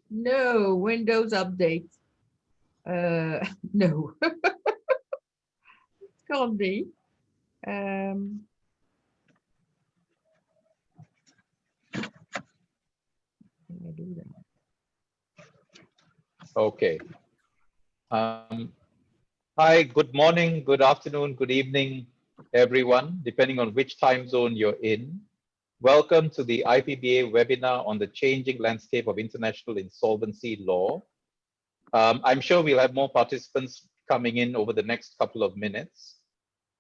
No, Windows update. No. Can't be. Can I do that? Okay. Hi, good morning, good afternoon, good evening, everyone, depending on which time zone you're in. Welcome to the IPBA webinar on the changing landscape of international insolvency law. I'm sure we'll have more participants coming in over the next couple of minutes.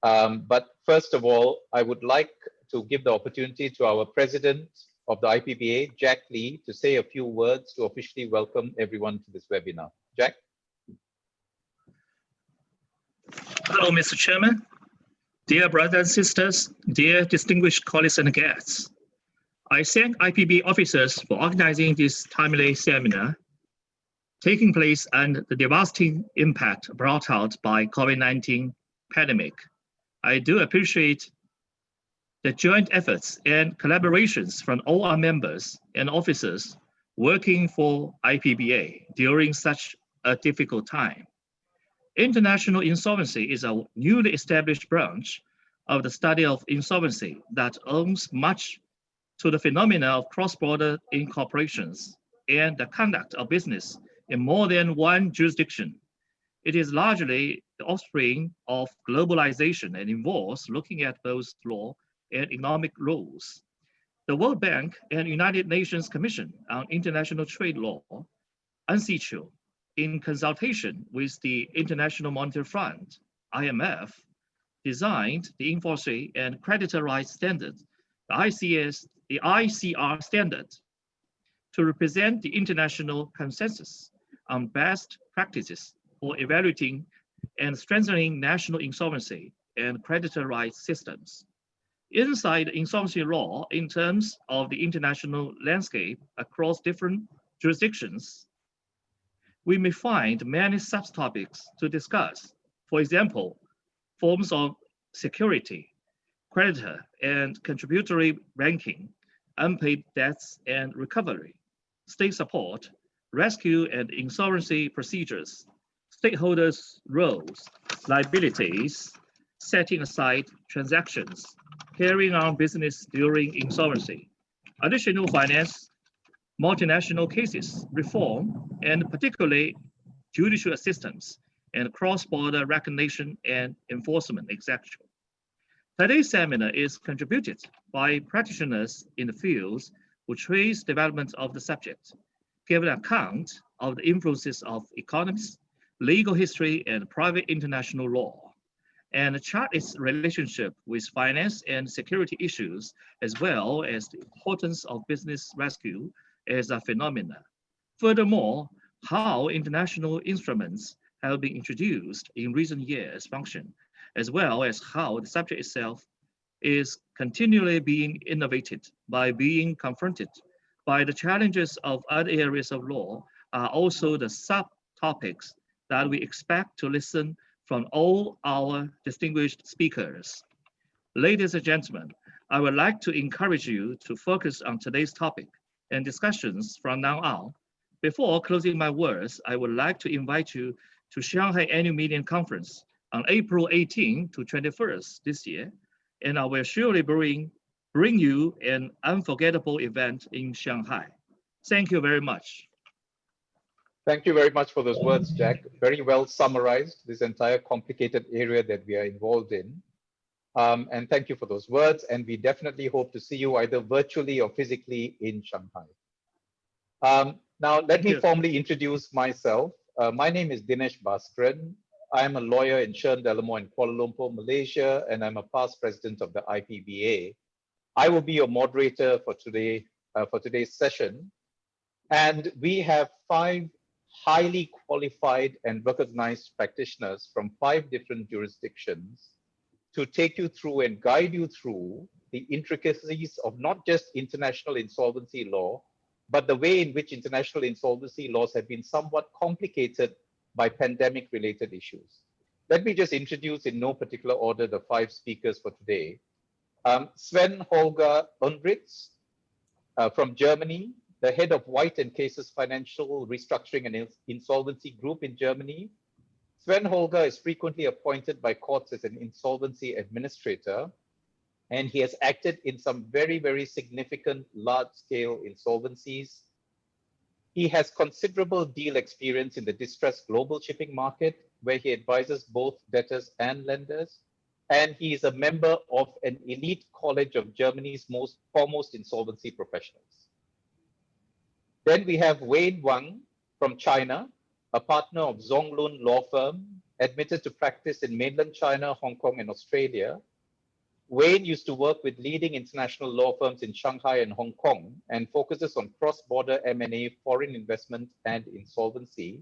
But first of all, I would like to give the opportunity to our president of the IPBA, Jack Lee, to say a few words to officially welcome everyone to this webinar. Jack? Hello, Mr. Chairman. Dear brothers and sisters, dear distinguished colleagues and guests, I thank IPB officers for organizing this timely seminar, taking place under the devastating impact brought out by COVID-19 pandemic. I do appreciate the joint efforts and collaborations from all our members and officers working for IPBA during such a difficult time. International insolvency is a newly established branch of the study of insolvency that owes much to the phenomena of cross-border incorporations and the conduct of business in more than one jurisdiction. It is largely the offspring of globalization and involves looking at both law and economic rules. The World Bank and United Nations Commission on International Trade Law, UNCITRAL, in consultation with the International Monetary Fund, IMF, designed the Insolvency and Creditor Rights Standard, the ICR standard, to represent the international consensus on best practices for evaluating and strengthening national insolvency and creditor rights systems. Inside insolvency law, in terms of the international landscape across different jurisdictions, we may find many subtopics to discuss. For example, forms of security, creditor and contributory ranking, unpaid debts and recovery, state support, rescue and insolvency procedures, stakeholders' roles, liabilities, setting aside transactions, carrying on business during insolvency, additional finance, multinational cases, reform, and particularly judicial assistance and cross-border recognition and enforcement, etc. Today's seminar is contributed by practitioners in the fields who trace development of the subject, give an account of the influences of economics, legal history, and private international law, and chart its relationship with finance and security issues, as well as the importance of business rescue as a phenomena. Furthermore, how international instruments have been introduced in recent years function, as well as how the subject itself is continually being innovated by being confronted by the challenges of other areas of law are also the subtopics that we expect to listen from all our distinguished speakers. Ladies and gentlemen, I would like to encourage you to focus on today's topic and discussions from now on. Before closing my words, I would like to invite you to Shanghai Annual Meeting Conference on April 18 to 21st this year, and I will surely bring you an unforgettable event in Shanghai. Thank you very much. Thank you very much for those words, Jack. Very well summarized this entire complicated area that we are involved in. And thank you for those words. And we definitely hope to see you either virtually or physically in Shanghai. Now, let me formally introduce myself. My name is Dinesh Bhaskaran. I'm a lawyer in Shern Delamore in Kuala Lumpur, Malaysia, and I'm a past president of the IPBA. I will be your moderator for today, for today's session. And we have 5 highly qualified and recognized practitioners from 5 different jurisdictions to take you through and guide you through the intricacies of not just international insolvency law, but the way in which international insolvency laws have been somewhat complicated by pandemic-related issues. Let me just introduce in no particular order the 5 speakers for today. Sven Holger Undritz from Germany, the head of White and Cases Financial Restructuring and Insolvency Group in Germany. Sven Holger is frequently appointed by courts as an insolvency administrator, and he has acted in some very, very significant large-scale insolvencies. He has considerable deal experience in the distressed global shipping market, where he advises both debtors and lenders. And he is a member of an elite college of Germany's most foremost insolvency professionals. Then we have Wang from China, a partner of Zonglun Law Firm, admitted to practice in mainland China, Hong Kong, and Australia. Wayne used to work with leading international law firms in Shanghai and Hong Kong and focuses on cross-border M&A, foreign investment, and insolvency.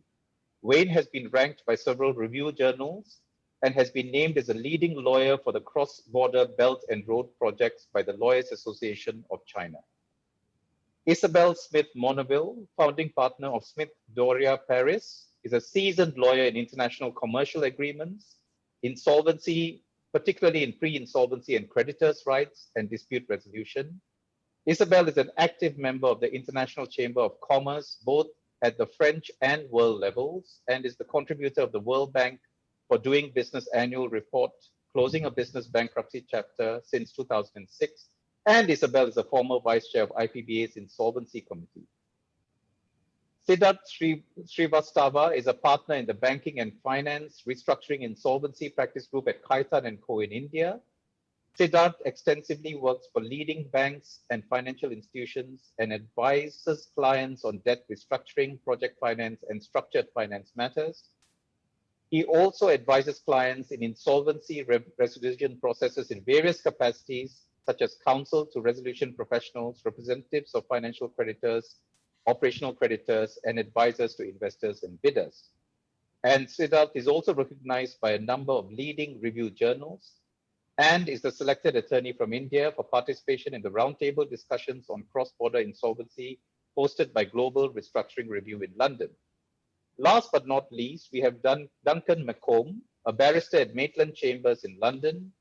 Wayne has been ranked by several review journals and has been named as a leading lawyer for the cross-border Belt and Road projects by the Lawyers Association of China. Isabelle Smith Monaville, founding partner of Smith Doria Paris, is a seasoned lawyer in international commercial agreements, insolvency, particularly in pre-insolvency and creditors' rights and dispute resolution. Isabelle is an active member of the International Chamber of Commerce, both at the French and world levels, and is the contributor of the World Bank for Doing Business Annual Report, Closing a Business Bankruptcy Chapter since 2006. And Isabelle is a former vice chair of IPBA's Insolvency Committee. Siddharth Srivastava is a partner in the Banking and Finance Restructuring Insolvency Practice Group at Khaitan & Co. in India. Siddharth extensively works for leading banks and financial institutions and advises clients on debt restructuring, project finance, and structured finance matters. He also advises clients in insolvency resolution processes in various capacities, such as counsel to resolution professionals, representatives of financial creditors, operational creditors, and advisors to investors and bidders. And Siddharth is also recognized by a number of leading review journals and is the selected attorney from India for participation in the roundtable discussions on cross-border insolvency hosted by Global Restructuring Review in London. Last but not least, we have Duncan Mccomb, a barrister at Maitland Chambers in London.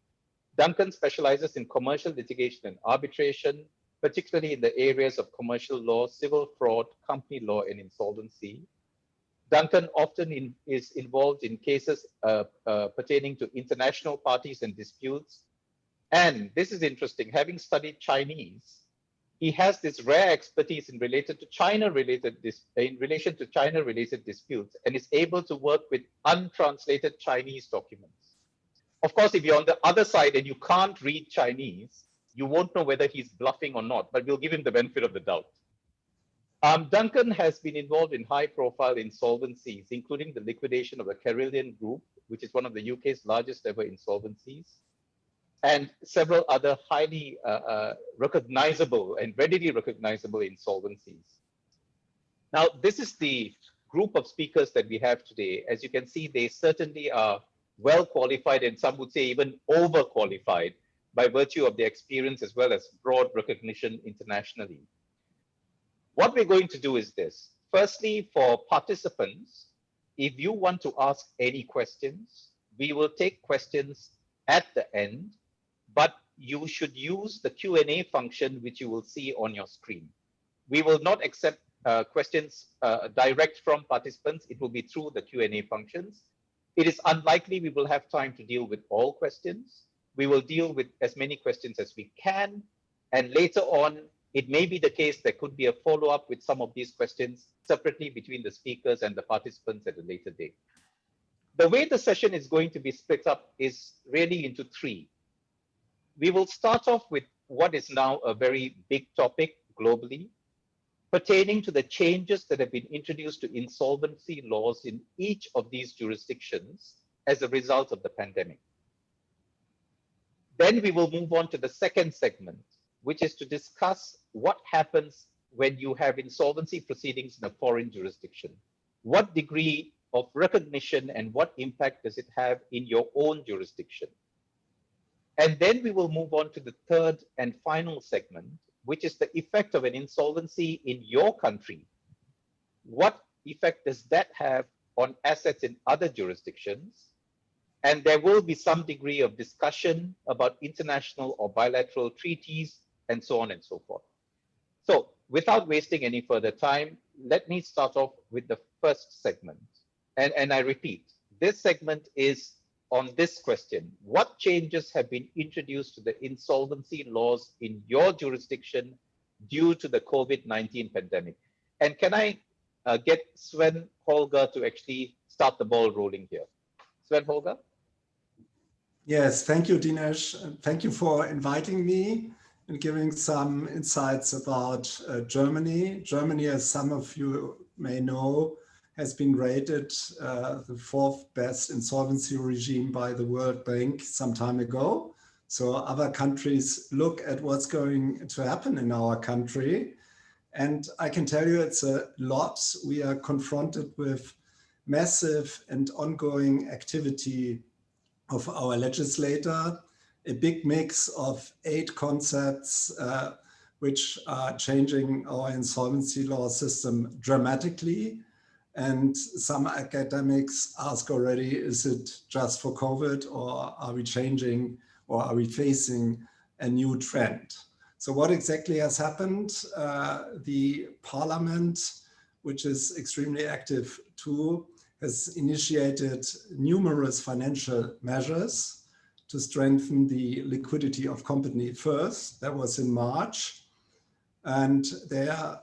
Duncan specializes in commercial litigation and arbitration, particularly in the areas of commercial law, civil fraud, company law, and insolvency. Duncan often is involved in cases pertaining to international parties and disputes. And this is interesting, having studied Chinese, he has this rare expertise in relation to China-related disputes and is able to work with untranslated Chinese documents. Of course, if you're on the other side and you can't read Chinese, you won't know whether he's bluffing or not, but we'll give him the benefit of the doubt. Duncan has been involved in high-profile insolvencies, including the liquidation of the Carillion Group, which is one of the UK's largest ever insolvencies, and several other highly recognizable and readily recognizable insolvencies. Now, this is the group of speakers that we have today. As you can see, they certainly are well qualified, and some would say even overqualified by virtue of their experience as well as broad recognition internationally. What we're going to do is this. Firstly, for participants, if you want to ask any questions, we will take questions at the end, but you should use the Q&A function, which you will see on your screen. We will not accept questions direct from participants. It will be through the Q&A functions. It is unlikely we will have time to deal with all questions. We will deal with as many questions as we can. And later on, it may be the case there could be a follow-up with some of these questions separately between the speakers and the participants at a later date. The way the session is going to be split up is really into three. We will start off with what is now a very big topic globally, pertaining to the changes that have been introduced to insolvency laws in each of these jurisdictions as a result of the pandemic. Then we will move on to the second segment, which is to discuss what happens when you have insolvency proceedings in a foreign jurisdiction. What degree of recognition and what impact does it have in your own jurisdiction? And then we will move on to the third and final segment, which is the effect of an insolvency in your country. What effect does that have on assets in other jurisdictions? And there will be some degree of discussion about international or bilateral treaties and so on and so forth. So without wasting any further time, let me start off with the first segment. And I repeat, this segment is on this question: what changes have been introduced to the insolvency laws in your jurisdiction due to the COVID-19 pandemic? And can I get Sven Holger to actually start the ball rolling here? Sven Holger? Yes, thank you, Dinesh. Thank you for inviting me and giving some insights about Germany. Germany, as some of you may know, has been rated the 4th best insolvency regime by the World Bank some time ago. So other countries look at what's going to happen in our country. And I can tell you it's a lot. We are confronted with massive and ongoing activity of our legislator, a big mix of 8 concepts which are changing our insolvency law system dramatically. And some academics ask already, is it just for COVID, or are we changing, or are we facing a new trend? So what exactly has happened? The parliament, which is extremely active too, has initiated numerous financial measures to strengthen the liquidity of company first. That was in March. And there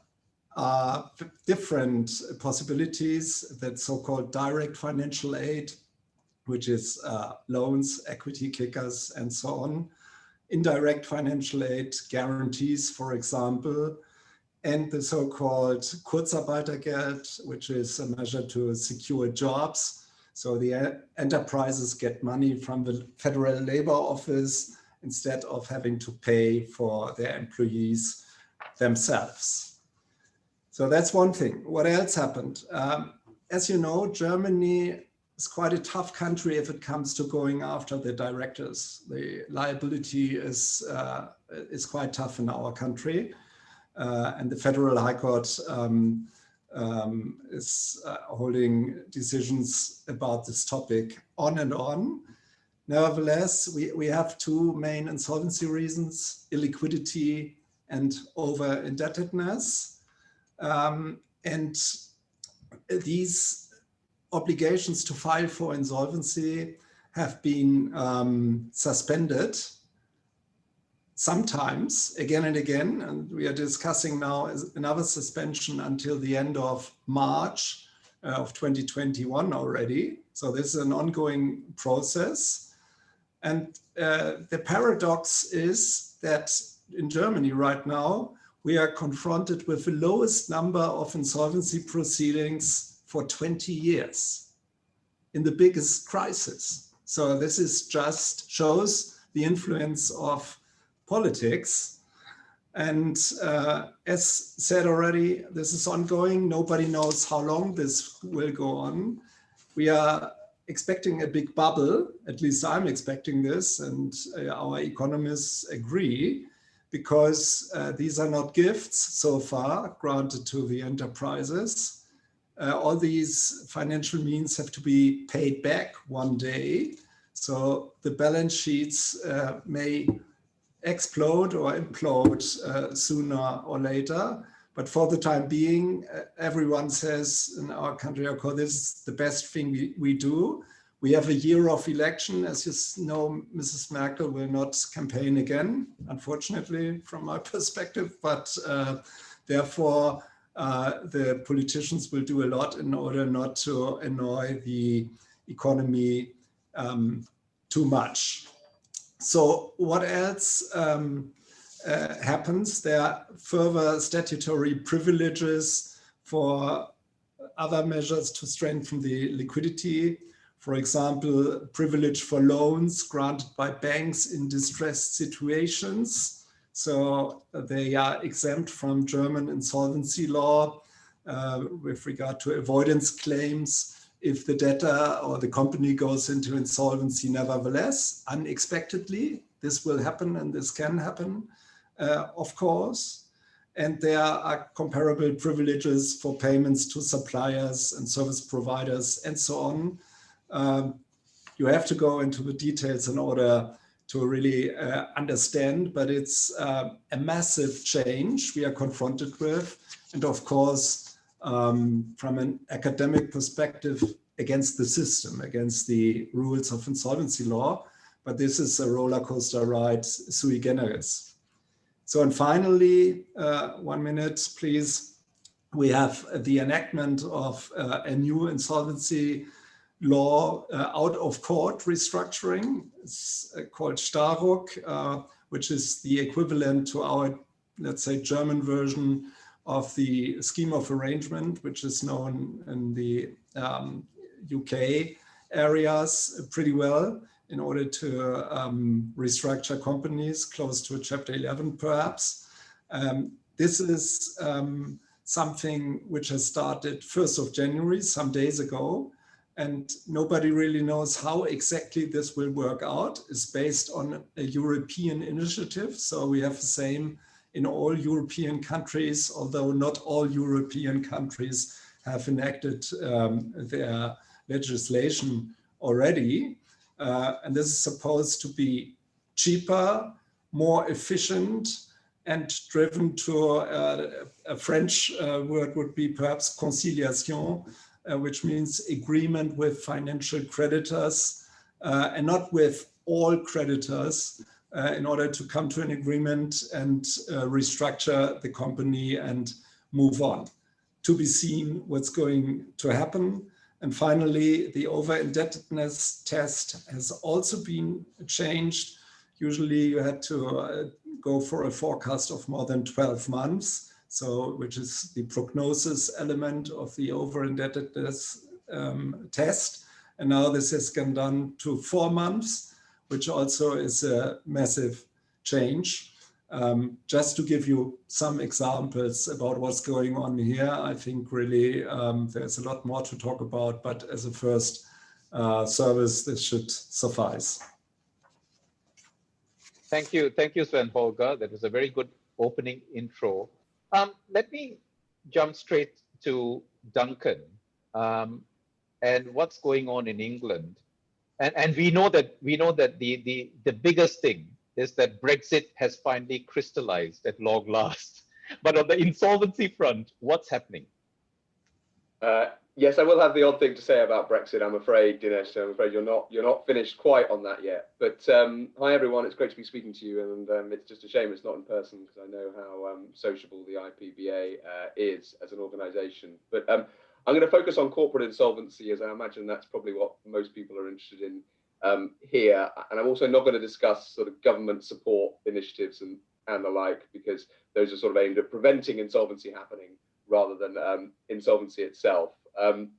are different possibilities, that so-called direct financial aid, which is loans, equity kickers, and so on. Indirect financial aid, guarantees, for example, and the so-called Kurzarbeitergeld, which is a measure to secure jobs. So the enterprises get money from the Federal Labor Office instead of having to pay for their employees themselves. So that's one thing. What else happened? As you know, Germany is quite a tough country if it comes to going after the directors. The liability is quite tough in our country. And the Federal High Court is holding decisions about this topic on and on. Nevertheless, we have 2 main insolvency reasons: illiquidity and over-indebtedness. And these obligations to file for insolvency have been suspended sometimes, again and again, and we are discussing now another suspension until the end of March of 2021 already. So this is an ongoing process. And the paradox is that in Germany right now, we are confronted with the lowest number of insolvency proceedings for 20 years in the biggest crisis. So this is just shows the influence of politics. And as said already, this is ongoing. Nobody knows how long this will go on. We are expecting a big bubble, at least I'm expecting this, and our economists agree, because these are not gifts so far granted to the enterprises. All these financial means have to be paid back one day. So the balance sheets may explode or implode sooner or later. But for the time being, everyone says in our country, okay, this is the best thing we do. We have a year of election. As you know, Mrs. Merkel will not campaign again, unfortunately, from my perspective. But therefore, the politicians will do a lot in order not to annoy the economy too much. So what else happens? There are further statutory privileges for other measures to strengthen the liquidity. For example, privilege for loans granted by banks in distressed situations. So they are exempt from German insolvency law with regard to avoidance claims if the debtor or the company goes into insolvency nevertheless, unexpectedly. This will happen and this can happen, of course. And there are comparable privileges for payments to suppliers and service providers and so on. You have to go into the details in order to really understand, but it's a massive change we are confronted with. And of course, from an academic perspective, against the system, against the rules of insolvency law. But this is a roller coaster ride sui generis. So, and finally, 1 minute, please. We have the enactment of a new insolvency law out of court restructuring. It's called Staruk, which is the equivalent to our, let's say, German version of the scheme of arrangement, which is known in the UK areas pretty well in order to restructure companies close to Chapter 11, perhaps. This is something which has started 1st of January, some days ago, and nobody really knows how exactly this will work out. It's based on a European initiative, so we have the same in all European countries, although not all European countries have enacted their legislation already. And this is supposed to be cheaper, more efficient, and driven to a French word would be perhaps conciliation, which means agreement with financial creditors and not with all creditors in order to come to an agreement and restructure the company and move on. To be seen what's going to happen. And finally, the over-indebtedness test has also been changed. Usually you had to go for a forecast of more than 12 months, so which is the prognosis element of the over-indebtedness test. And now this has gone down to 4 months, which also is a massive change. Just to give you some examples about what's going on here, I think really there's a lot more to talk about, but as a first service, this should suffice. Thank you, Sven Holger. That was a very good opening intro. Let me jump straight to Duncan and what's going on in England. And we know that the biggest thing is that Brexit has finally crystallized at long last. But on the insolvency front, what's happening? Yes, I will have the odd thing to say about Brexit, I'm afraid, Dinesh. I'm afraid you're not finished quite on that yet. But hi, everyone. It's great to be speaking to you. And it's just a shame it's not in person because I know how sociable the IPBA is as an organization. But I'm going to focus on corporate insolvency, as I imagine that's probably what most people are interested in here. And I'm also not going to discuss sort of government support initiatives and the like, because those are sort of aimed at preventing insolvency happening rather than insolvency itself. And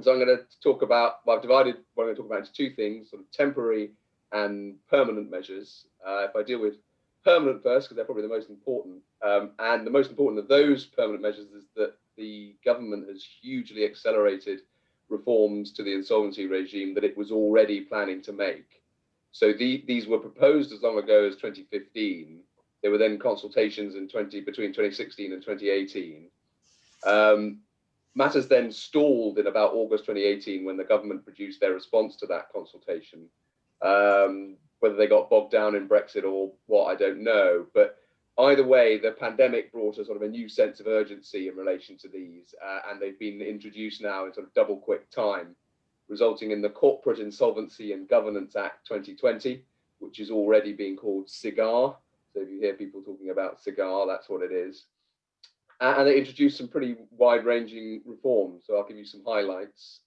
so I'm going to talk about, well, I've divided what I'm going to talk about into two things, sort of temporary and permanent measures. If I deal with permanent first, because they're probably the most important, and the most important of those permanent measures is that the government has hugely accelerated reforms to the insolvency regime that it was already planning to make. So these were proposed as long ago as 2015. There were then consultations in between 2016 and 2018. Matters then stalled in about August 2018 when the government produced their response to that consultation. Whether they got bogged down in Brexit or what, I don't know. But either way, the pandemic brought a sort of a new sense of urgency in relation to these, and they've been introduced now in sort of double quick time, resulting in the Corporate Insolvency and Governance Act 2020, which is already being called CIGAR. So if you hear people talking about CIGAR, that's what it is. And they introduced some pretty wide-ranging reforms. So I'll give you some highlights.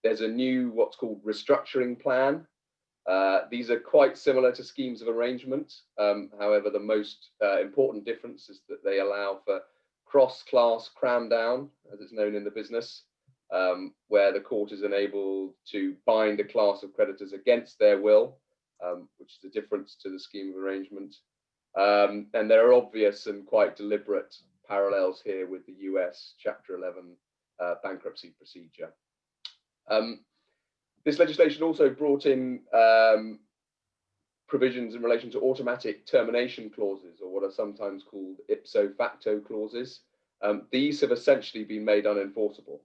There's a new what's called Restructuring Plan. These are quite similar to schemes of arrangement. However, the most important difference is that they allow for cross-class cram down, as it's known in the business, where the court is enabled to bind a class of creditors against their will, which is a difference to the scheme of arrangement. And there are obvious and quite deliberate parallels here with the US Chapter 11 bankruptcy procedure. This legislation also brought in provisions in relation to automatic termination clauses, or what are sometimes called ipso facto clauses. These have essentially been made unenforceable.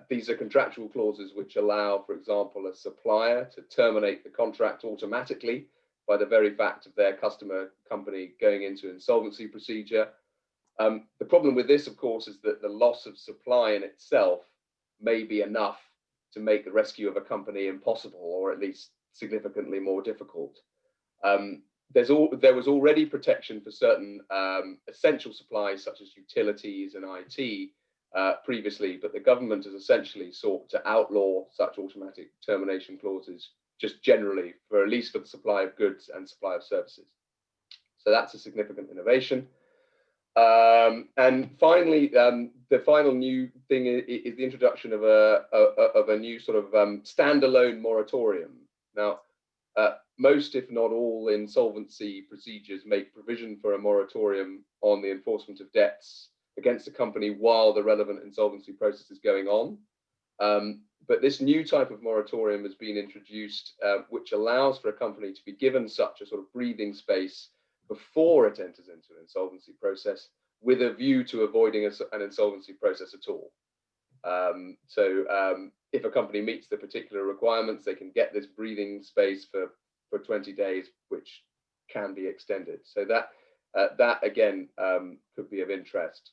These are contractual clauses which allow, for example, a supplier to terminate the contract automatically by the very fact of their customer company going into insolvency procedure. The problem with this, of course, is that the loss of supply in itself may be enough to make the rescue of a company impossible, or at least significantly more difficult. There was already protection for certain essential supplies such as utilities and IT previously, but the government has essentially sought to outlaw such automatic termination clauses just generally, for at least for the supply of goods and supply of services. So that's a significant innovation. And finally, the final new thing is the introduction of a new sort of standalone moratorium. Now, most, if not all, insolvency procedures make provision for a moratorium on the enforcement of debts against a company while the relevant insolvency process is going on. But this new type of moratorium has been introduced, which allows for a company to be given such a sort of breathing space before it enters into an insolvency process, with a view to avoiding an insolvency process at all. If a company meets the particular requirements, they can get this breathing space for 20 days, which can be extended. So that again could be of interest.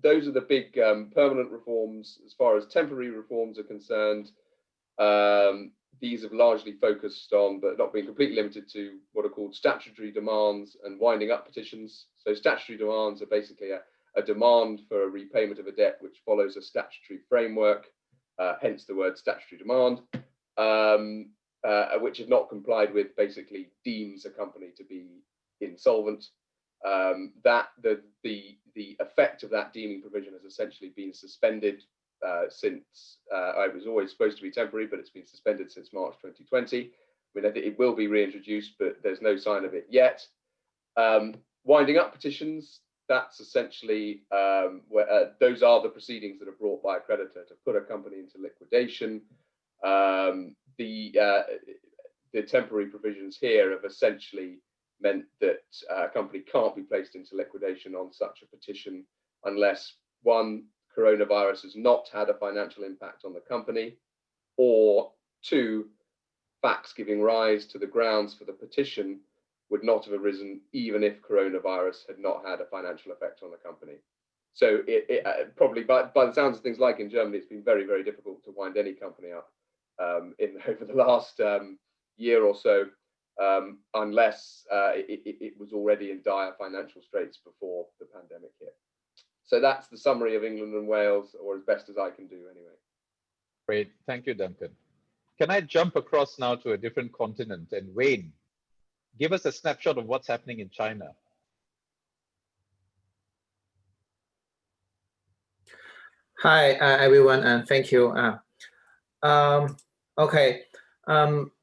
Those are the big permanent reforms. As far as temporary reforms are concerned, these have largely focused on, but not been completely limited to, what are called statutory demands and winding up petitions. So statutory demands are basically a demand for a repayment of a debt which follows a statutory framework, hence the word statutory demand, which if not complied with, basically deems a company to be insolvent. The effect of that deeming provision has essentially been suspended since it was always supposed to be temporary, but it's been suspended since March 2020. I mean, I think it will be reintroduced, but there's no sign of it yet. Winding up petitions, that's essentially those are the proceedings that are brought by a creditor to put a company into liquidation. The temporary provisions here have essentially meant that a company can't be placed into liquidation on such a petition unless, one, coronavirus has not had a financial impact on the company, or two, facts giving rise to the grounds for the petition would not have arisen even if coronavirus had not had a financial effect on the company. So it probably, by the sounds of things, like in Germany, it's been very, very difficult to wind any company up over the last year or so, unless it was already in dire financial straits before the pandemic hit. So that's the summary of England and Wales, or as best as I can do anyway. Great, thank you, Duncan. Can I jump across now to a different continent? And Wayne, give us a snapshot of what's happening in China. Hi, everyone, and thank you.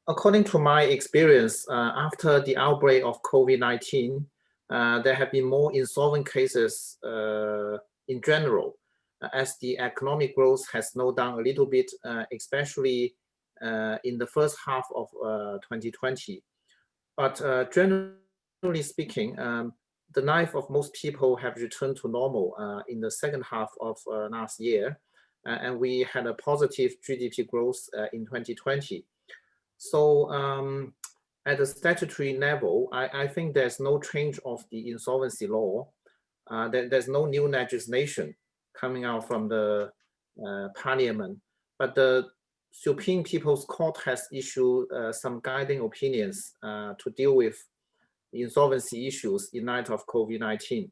According to my experience, after the outbreak of COVID-19, there have been more insolvent cases in general, as the economic growth has slowed down a little bit, especially in the first half of 2020. But generally speaking, the life of most people have returned to normal in the second half of last year, and we had a positive GDP growth in 2020. So at the statutory level, I think there's no change of the insolvency law. There's no new legislation coming out from the parliament, but the Supreme People's Court has issued some guiding opinions to deal with insolvency issues in light of COVID-19.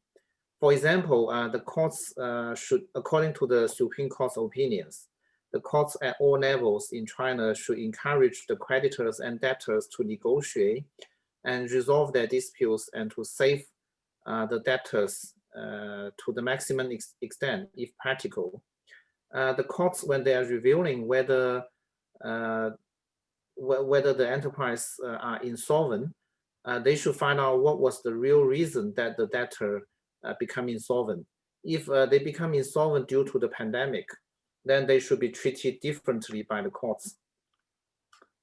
For example, the courts should, according to the Supreme Court's opinions, the courts at all levels in China should encourage the creditors and debtors to negotiate and resolve their disputes and to save the debtors to the maximum extent, if practical. The courts, when they are revealing whether the enterprise are insolvent, they should find out what was the real reason that the debtor become insolvent. If they become insolvent due to the pandemic, then they should be treated differently by the courts.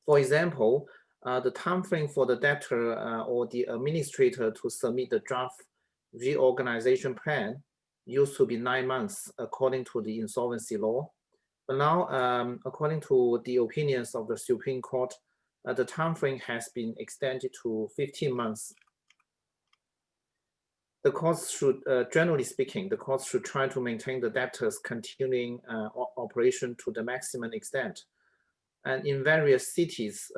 For example, the time frame for the debtor or the administrator to submit the draft reorganization plan used to be 9 months according to the insolvency law. But now, according to the opinions of the Supreme Court, the time frame has been extended to 15 months. The courts should, generally speaking, the courts should try to maintain the debtors' continuing operation to the maximum extent. And in various cities,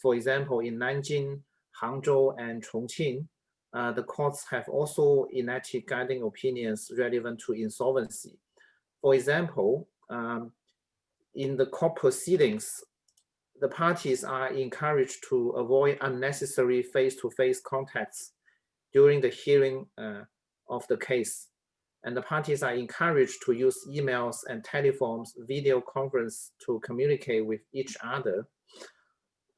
for example, in Nanjing, Hangzhou, and Chongqing, the courts have also enacted guiding opinions relevant to insolvency. For example, in the court proceedings, the parties are encouraged to avoid unnecessary face-to-face contacts during the hearing of the case. And the parties are encouraged to use emails and telephones, video conference to communicate with each other.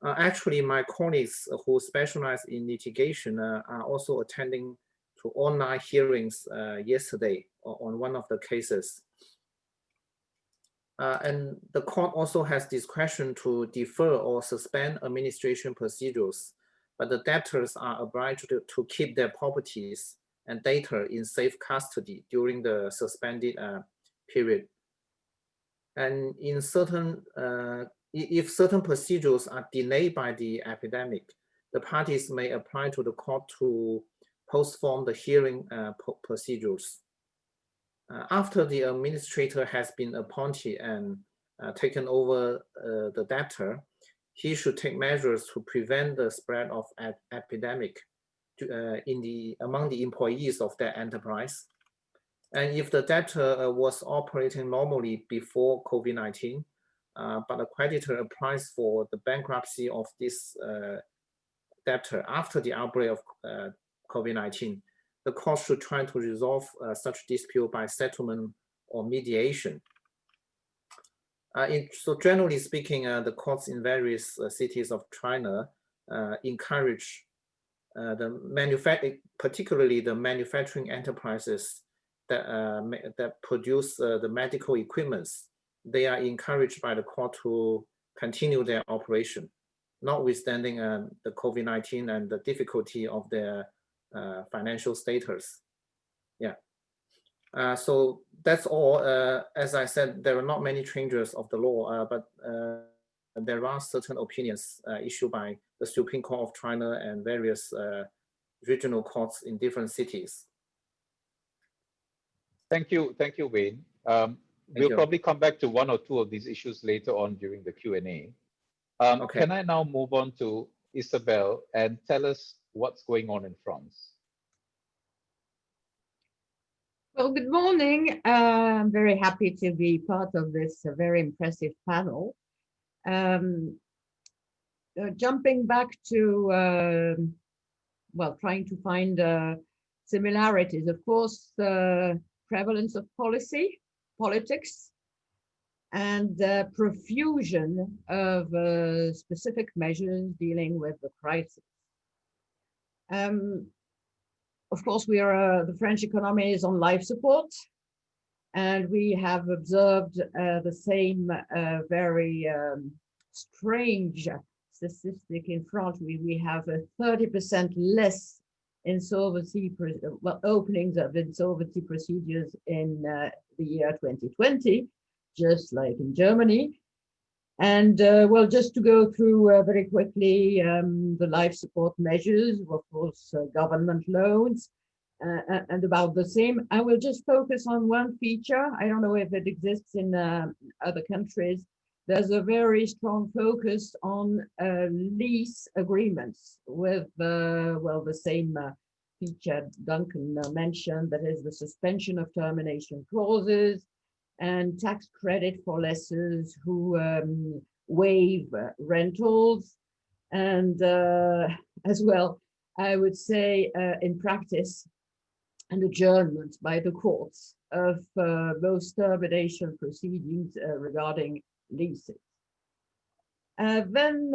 Actually, my colleagues who specialize in litigation are also attending to online hearings yesterday on one of the cases. And the court also has discretion to defer or suspend administration procedures, but the debtors are obliged to keep their properties and data in safe custody during the suspended period. And in certain, if certain procedures are delayed by the epidemic, the parties may apply to the court to postpone the hearing procedures. After the administrator has been appointed and taken over the debtor, he should take measures to prevent the spread of epidemic among the employees of that enterprise. And if the debtor was operating normally before COVID-19, but a creditor applies for the bankruptcy of this debtor after the outbreak of COVID-19, the court should try to resolve such dispute by settlement or mediation. So generally speaking, the courts in various cities of China encourage particularly the manufacturing enterprises that produce the medical equipments. They are encouraged by the court to continue their operation, notwithstanding the COVID-19 and the difficulty of their financial status. Yeah. So that's all. As I said, there are not many changes of the law, but there are certain opinions issued by the Supreme Court of China and various regional courts in different cities. Thank you, Wayne. We'll probably come back to one or two of these issues later on during the Q&A. Okay. Can I now move on to Isabelle and tell us what's going on in France? Well, good morning. I'm very happy to be part of this very impressive panel. Jumping back to, well, trying to find similarities, of course, the prevalence of politics, and the profusion of specific measures dealing with the crisis. Of course, we are the French economy is on life support, and we have observed the same very strange statistic in France. We have a 30% less insolvency, openings of insolvency procedures in the year 2020, just like in Germany. And well, just to go through very quickly the life support measures, of course, government loans, and about the same. I will just focus on one feature. I don't know if it exists in other countries. There's a very strong focus on lease agreements with, well, the same feature Duncan mentioned, that is the suspension of termination clauses and tax credit for lessors who waive rentals. And as well, I would say in practice, an adjournment by the courts of most termination proceedings regarding leases. Then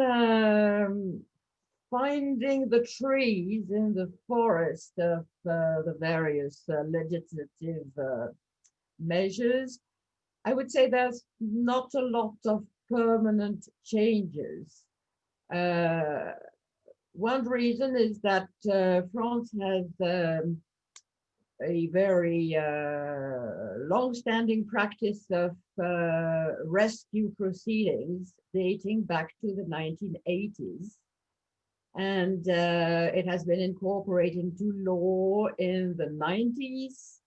finding the trees in the forest of the various legislative measures, I would say there's not a lot of permanent changes. One reason is that France has a very long-standing practice of rescue proceedings dating back to the 1980s. And it has been incorporated into law in the 90s,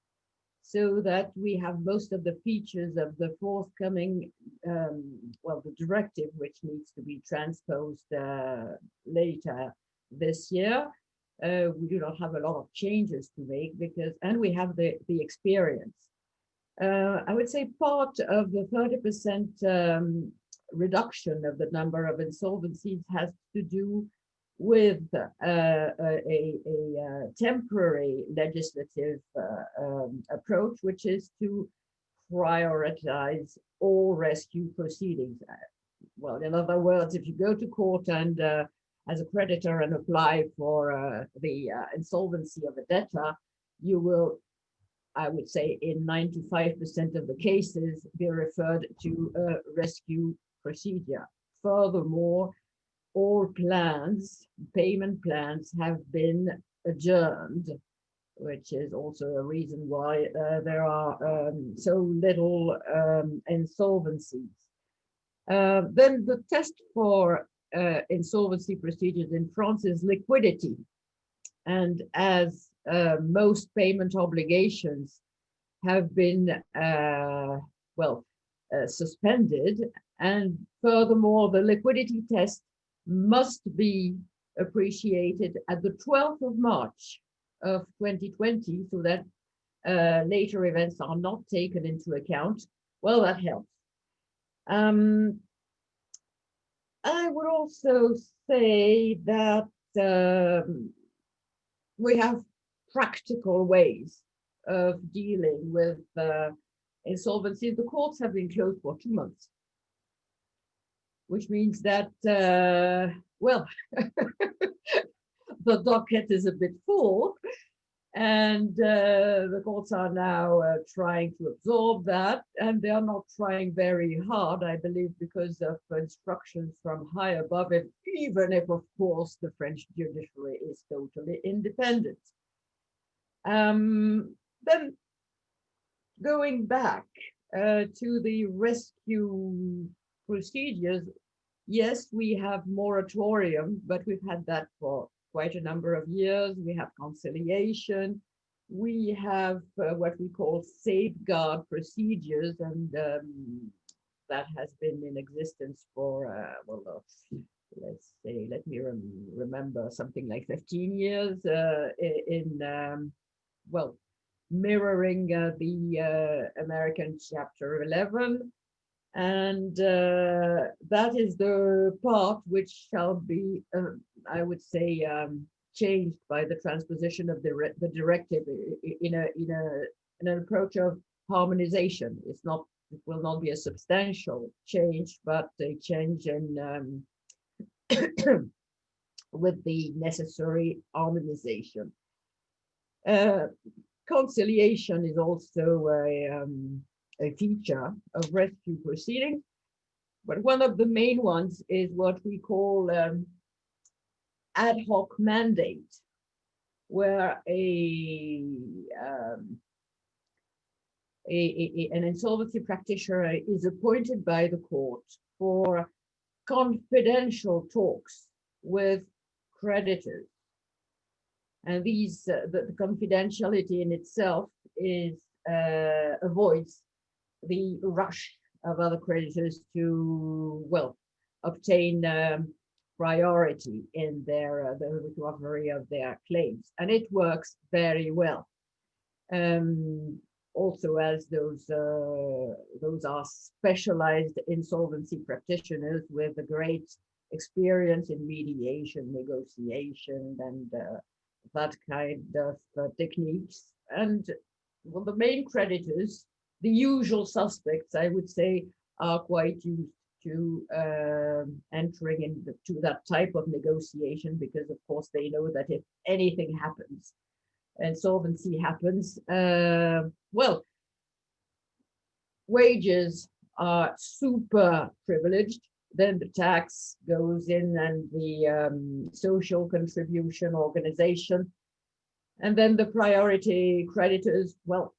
so that we have most of the features of the forthcoming, well, the directive, which needs to be transposed later this year. We do not have a lot of changes to make because, and we have the experience. I would say part of the 30% reduction of the number of insolvencies has to do with a temporary legislative approach, which is to prioritize all rescue proceedings. Well, in other words, if you go to court and as a creditor and apply for the insolvency of a debtor, you will, I would say, in 95% of the cases, be referred to a rescue procedure. Furthermore, all plans, payment plans, have been adjourned, which is also a reason why there are so little insolvencies. Then the test for insolvency procedures in France is liquidity. And as most payment obligations have been, suspended, and furthermore, the liquidity test must be appreciated at the 12th of March of 2020, so that later events are not taken into account. Well, that helps. I would also say that we have practical ways of dealing with insolvency. The courts have been closed for 2 months, which means that, well, the docket is a bit full, and the courts are now trying to absorb that, and they are not trying very hard, I believe, because of instructions from high above it, even if, of course, the French judiciary is totally independent. Then going back to the rescue procedures, yes, we have moratorium, but we've had that for quite a number of years. We have conciliation. We have what we call safeguard procedures, and that has been in existence for, let's say, let me remember, something like 15 years mirroring the American Chapter 11. And that is the part which shall be, I would say, changed by the transposition of the directive in an approach of harmonization. It will not be a substantial change, but a change in with the necessary harmonization. Conciliation is also a feature of rescue proceedings, but one of the main ones is what we call ad hoc mandate, where an insolvency practitioner is appointed by the court for confidential talks with creditors. And these, the confidentiality in itself is avoids the rush of other creditors to, well, obtain priority in their the recovery of their claims, and it works very well. Also, as those are specialized insolvency practitioners with a great experience in mediation, negotiation, and that kind of techniques. And well, the main creditors, the usual suspects, I would say, are quite used to entering into that type of negotiation, because of course they know that if anything happens, insolvency happens, well, wages are super privileged, then the tax goes in, and the social contribution organization, And then the priority creditors, well,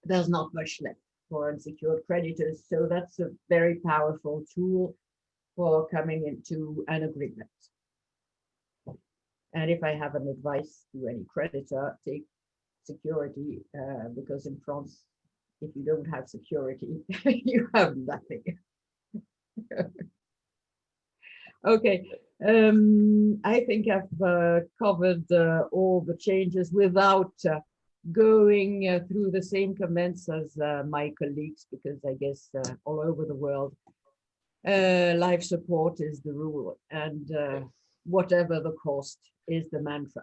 there's not much left for unsecured creditors. So that's a very powerful tool for coming into an agreement. And if I have an advice to any creditor, take security, because in France, if you don't have security, you have nothing. Okay, I think I've covered all the changes without going through the same comments as my colleagues, because I guess all over the world, life support is the rule, and whatever the cost is the mantra.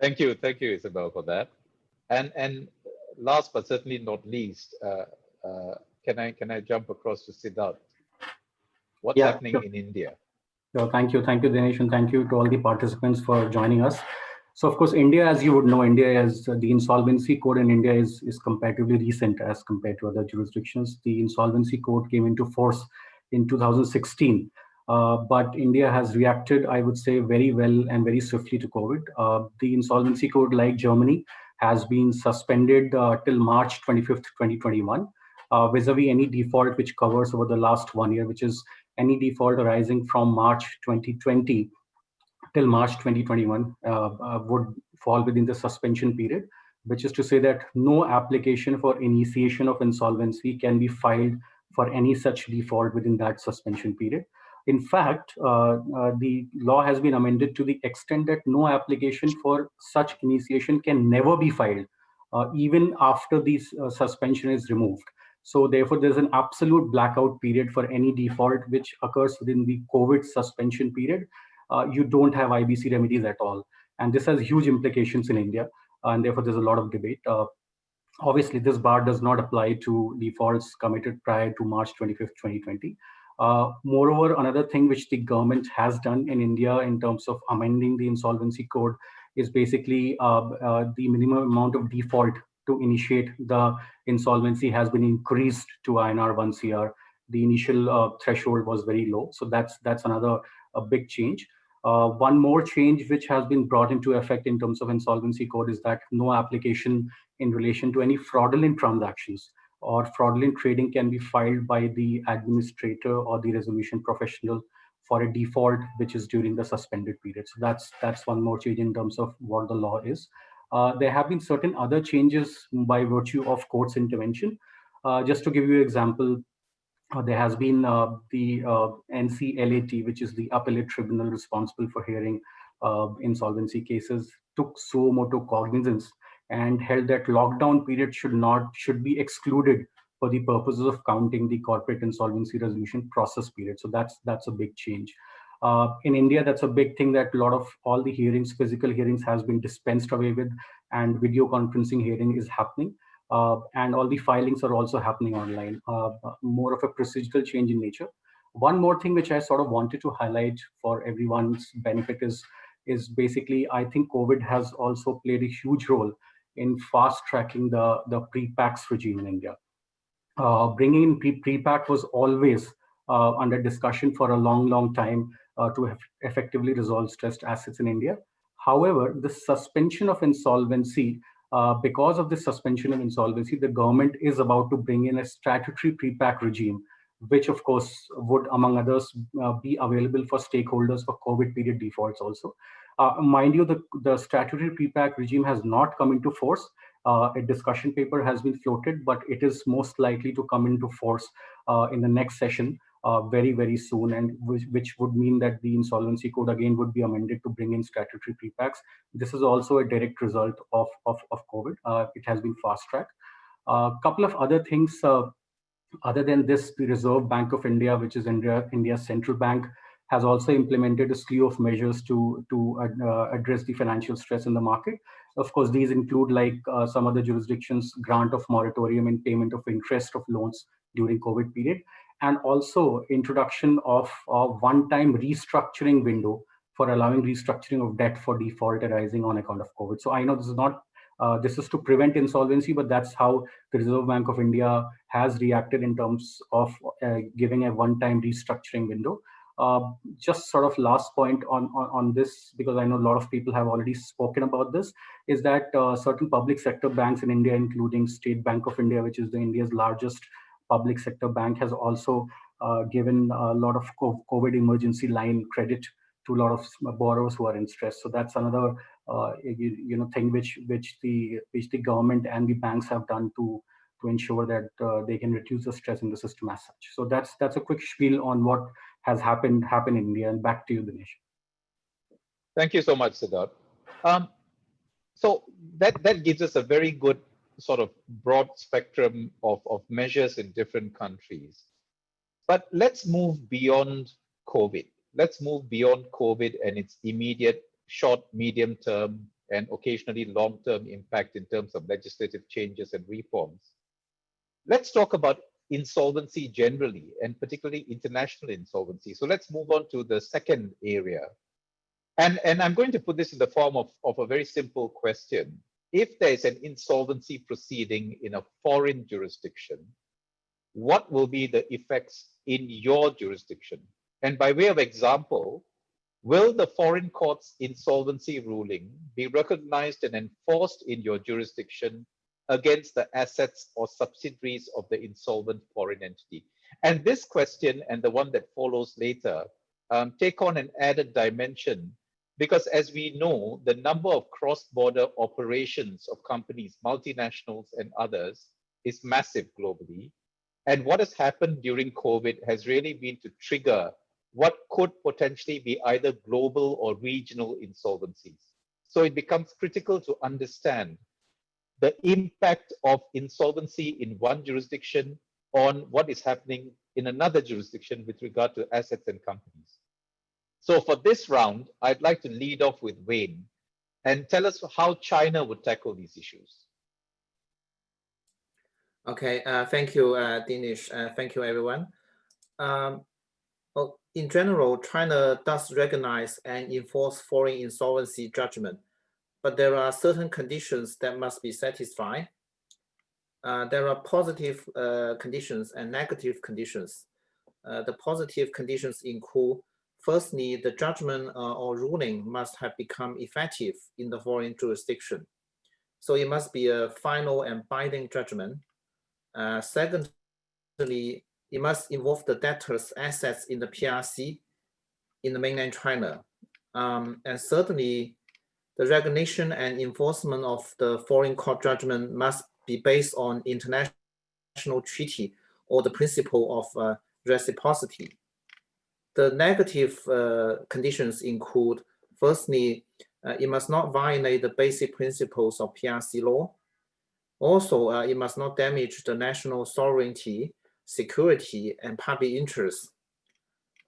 Thank you, Isabelle, for that. And last but certainly not least, can I jump across to Siddharth? What's happening in India? So thank you, Dinesh, and thank you to all the participants for joining us. So of course, India, as you would know, India is the Insolvency Code in India is comparatively recent as compared to other jurisdictions. The Insolvency Code came into force in 2016, but India has reacted, I would say, very well and very swiftly to COVID. The Insolvency Code, like Germany, has been suspended till March 25th, 2021, vis-a-vis any default which covers over the last 1 year, which is any default arising from March 2020 till March 2021 would fall within the suspension period, which is to say that no application for initiation of insolvency can be filed for any such default within that suspension period. In fact, the law has been amended to the extent that no application for such initiation can never be filed, even after the suspension is removed. So therefore, there's an absolute blackout period for any default which occurs within the COVID suspension period. You don't have IBC remedies at all. And this has huge implications in India. And therefore, there's a lot of debate. Obviously, this bar does not apply to defaults committed prior to March 25th, 2020. Moreover, another thing which the government has done in India in terms of amending the Insolvency Code is basically the minimum amount of default to initiate the insolvency has been increased to INR 1 CR. The initial threshold was very low. So that's another big change. One more change which has been brought into effect in terms of Insolvency Code is that no application in relation to any fraudulent transactions or fraudulent trading can be filed by the administrator or the resolution professional for a default which is during the suspended period. So that's one more change in terms of what the law is. There have been certain other changes by virtue of court's intervention. Just to give you an example, there has been the NCLAT, which is the appellate tribunal responsible for hearing insolvency cases, took suo motu cognizance and held that lockdown period should be excluded for the purposes of counting the corporate insolvency resolution process period. So that's a big change. In India, that's a big thing that a lot of all the hearings, physical hearings, has been dispensed away with, and video conferencing hearing is happening. And all the filings are also happening online, more of a procedural change in nature. One more thing which I sort of wanted to highlight for everyone's benefit is basically, I think COVID has also played a huge role in fast tracking the pre-PAX regime in India. Bringing in pre-PAC was always under discussion for a long time to effectively resolve stressed assets in India. However, the suspension of insolvency, because of the suspension of insolvency, the government is about to bring in a statutory pre-PAC regime, which of course would, among others, be available for stakeholders for COVID period defaults also. Mind you, the statutory pre-PAC regime has not come into force. A discussion paper has been floated, but it is most likely to come into force in the next session very soon, and which would mean that the Insolvency Code again would be amended to bring in statutory pre-PACs. This is also a direct result of COVID. It has been fast-tracked. A couple of other things other than this, the Reserve Bank of India, which is India's central bank, has also implemented a slew of measures to address the financial stress in the market. Of course, these include, like some other jurisdictions, grant of moratorium in payment of interest of loans during COVID period, and also introduction of a one-time restructuring window for allowing restructuring of debt for default arising on account of COVID. So I know this is not, this is to prevent insolvency, but that's how the Reserve Bank of India has reacted in terms of giving a one-time restructuring window. Just sort of last point on this, because I know a lot of people have already spoken about this, is that certain public sector banks in India, including State Bank of India, which is India's largest public sector bank, has also given a lot of COVID emergency line credit to a lot of borrowers who are in stress. So that's another thing which the government and the banks have done to ensure that they can reduce the stress in the system as such. So that's a quick spiel on what has happened in India. And back to you, Dinesh. Thank you so much, Siddharth. So that gives us a very good sort of broad spectrum of measures in different countries. But let's move beyond COVID. Let's move beyond COVID and its immediate short, medium term, and occasionally long-term impact in terms of legislative changes and reforms. Let's talk about insolvency generally, and particularly international insolvency. So let's move on to the second area. And I'm going to put this in the form of a very simple question. If there is an insolvency proceeding in a foreign jurisdiction, what will be the effects in your jurisdiction? And by way of example, will the foreign court's insolvency ruling be recognized and enforced in your jurisdiction against the assets or subsidiaries of the insolvent foreign entity? And this question and the one that follows later take on an added dimension, because as we know, the number of cross-border operations of companies, multinationals and others, is massive globally. And what has happened during COVID has really been to trigger what could potentially be either global or regional insolvencies. So it becomes critical to understand the impact of insolvency in one jurisdiction on what is happening in another jurisdiction with regard to assets and companies. So for this round, I'd like to lead off with Wayne and tell us how China would tackle these issues. Okay, thank you, Dinesh. Thank you, everyone. Well, in general, China does recognize and enforce foreign insolvency judgment, but there are certain conditions that must be satisfied. There are positive conditions and negative conditions. The positive conditions include, firstly, the judgment or ruling must have become effective in the foreign jurisdiction. So it must be a final and binding judgment. Secondly, it must involve the debtor's assets in the PRC in the mainland China. And certainly, the recognition and enforcement of the foreign court judgment must be based on international treaty or the principle of reciprocity. The negative conditions include, firstly, it must not violate the basic principles of PRC law. Also, it must not damage the national sovereignty, security, and public interest.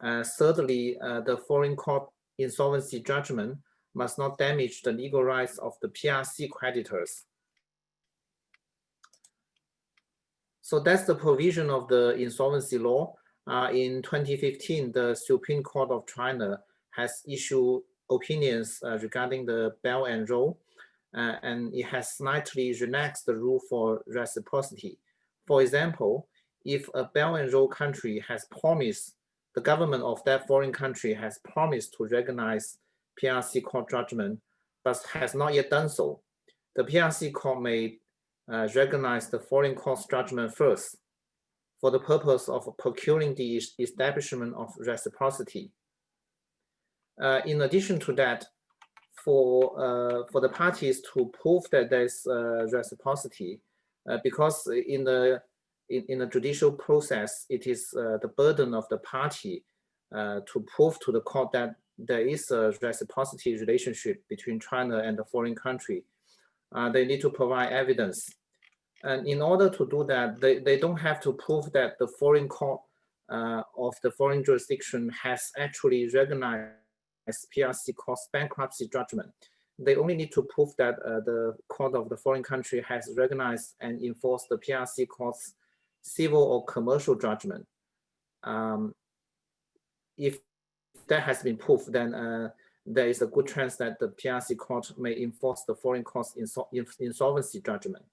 Thirdly, the foreign court insolvency judgment must not damage the legal rights of the PRC creditors. So that's the provision of the insolvency law. In 2015, the Supreme Court of China has issued opinions regarding the Bell and Roll, and it has slightly relaxed the rule for reciprocity. For example, if a Bell and Roll country has promised, the government of that foreign country has promised to recognize PRC court judgment, but has not yet done so, the PRC court may recognize the foreign court's judgment first for the purpose of procuring the establishment of reciprocity. In addition to that, for the parties to prove that there's reciprocity, because in the judicial process, it is the burden of the party to prove to the court that there is a reciprocity relationship between China and the foreign country. They need to provide evidence. And in order to do that, they don't have to prove that the foreign court of the foreign jurisdiction has actually recognized PRC court's bankruptcy judgment. They only need to prove that the court of the foreign country has recognized and enforced the PRC court's civil or commercial judgment. If that has been proved, then there is a good chance that the PRC court may enforce the foreign court's insolvency judgment.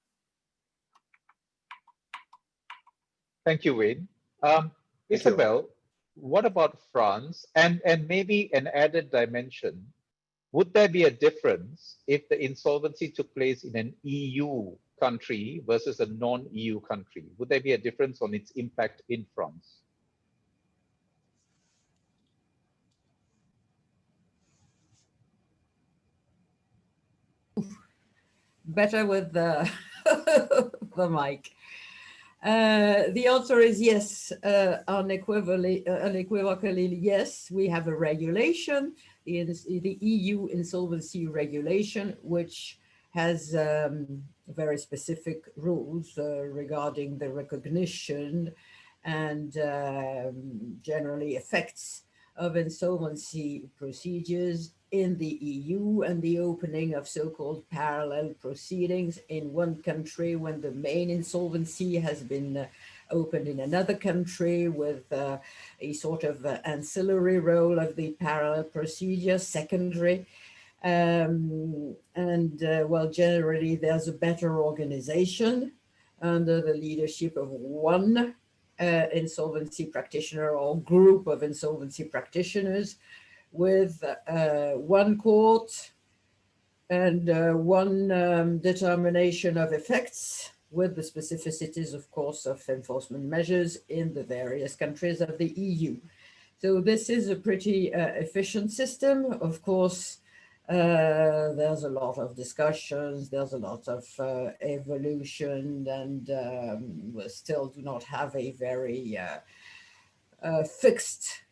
Thank you, Wayne. Isabelle, what about France? And maybe an added dimension, would there be a difference if the insolvency took place in an EU country versus a non-EU country? Would there be a difference on its impact in France? Better with the, the mic. The answer is yes, unequivocally yes. We have a regulation, the EU Insolvency Regulation, which has very specific rules regarding the recognition and generally effects of insolvency procedures in the EU, and the opening of so-called parallel proceedings in one country when the main insolvency has been opened in another country, with a sort of ancillary role of the parallel procedure, secondary. Well, generally there's a better organization under the leadership of one insolvency practitioner or group of insolvency practitioners, with one court and one determination of effects, with the specificities, of course, of enforcement measures in the various countries of the EU. So this is a pretty efficient system. Of course, there's a lot of discussions, there's a lot of evolution, and we still do not have a very fixed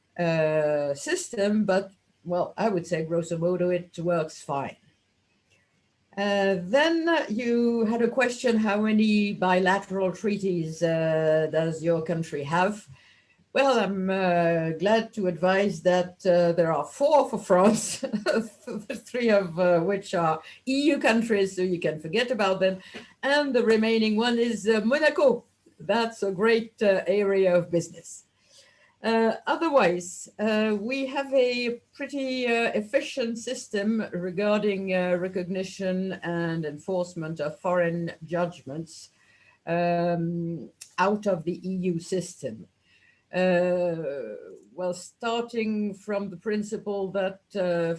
system, but well, I would say grosso modo it works fine. Then you had a question, how many bilateral treaties does your country have? Well, I'm glad to advise that there are 4 for France, 3 of which are EU countries, so you can forget about them, and the remaining one is Monaco. That's a great area of business. Otherwise, we have a pretty efficient system regarding recognition and enforcement of foreign judgments out of the EU system. Well, starting from the principle that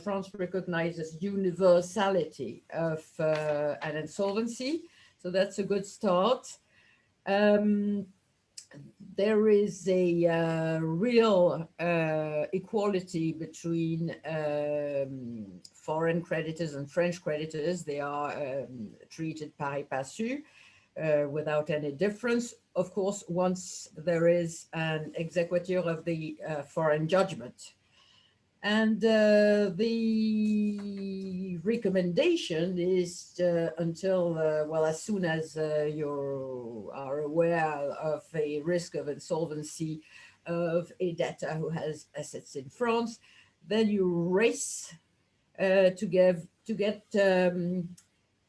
France recognizes universality of an insolvency, so that's a good start. There is a real equality between foreign creditors and French creditors. They are treated pari passu without any difference. Of course, once there is an exequatur of the foreign judgment. And the recommendation is until, well, as soon as you are aware of a risk of insolvency of a debtor who has assets in France, then you race to get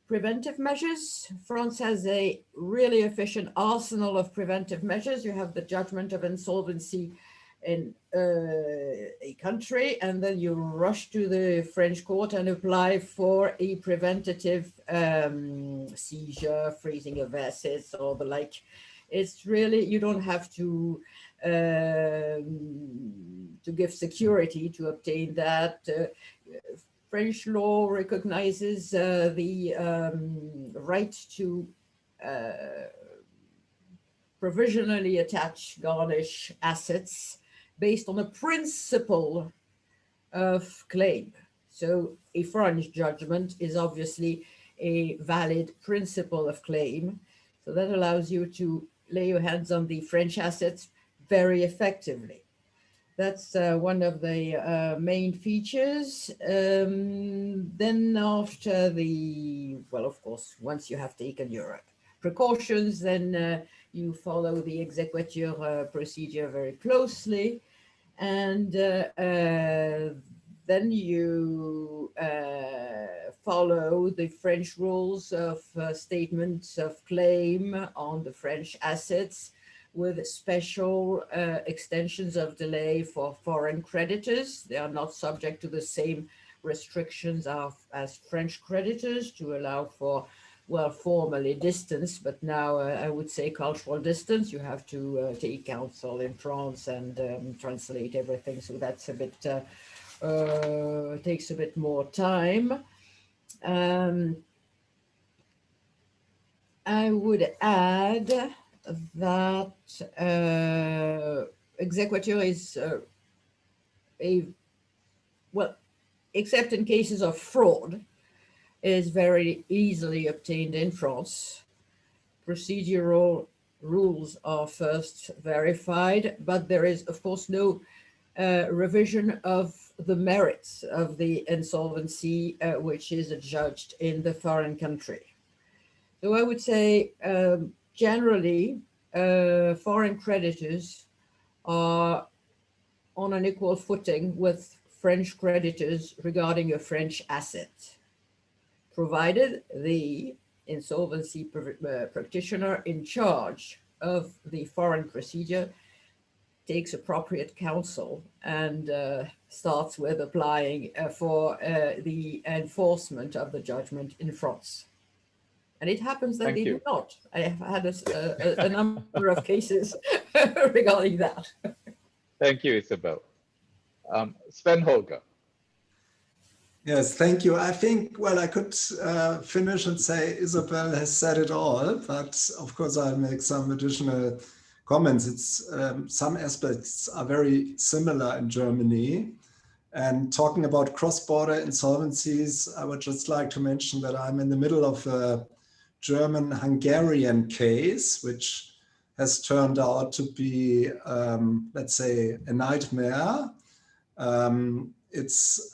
preventive measures. France has a really efficient arsenal of preventive measures. You have the judgment of insolvency in a country, and then you rush to the French court and apply for a preventative seizure, freezing of assets, or the like. It's really, you don't have to give security to obtain that. French law recognizes the right to provisionally attach, garnish assets based on a principle of claim. So a French judgment is obviously a valid principle of claim. So that allows you to lay your hands on the French assets very effectively. That's one of the main features. Then after the, well, of course, once you have taken your precautions, then you follow the exequatur procedure very closely. And then you follow the French rules of statements of claim on the French assets, with special extensions of delay for foreign creditors. They are not subject to the same restrictions as French creditors, to allow for well, formally distance, but now I would say cultural distance. You have to take counsel in France and translate everything. So that's a bit, takes a bit more time. I would add that exequatur is well, except in cases of fraud, is very easily obtained in France. Procedural rules are first verified, but there is, of course, no revision of the merits of the insolvency, which is adjudged in the foreign country. So I would say, generally, foreign creditors are on an equal footing with French creditors regarding a French asset, provided the insolvency practitioner in charge of the foreign procedure takes appropriate counsel and starts with applying for the enforcement of the judgment in France. And it happens that they do not. I have had a number of cases regarding that. Thank you, Isabelle. Sven Holger. Yes, thank you. I think, well, I could finish and say Isabelle has said it all, but of course I'll make some additional comments. It's some aspects are very similar in Germany. And talking about cross-border insolvencies, I would just like to mention that I'm in the middle of a German-Hungarian case, which has turned out to be, let's say, a nightmare. It's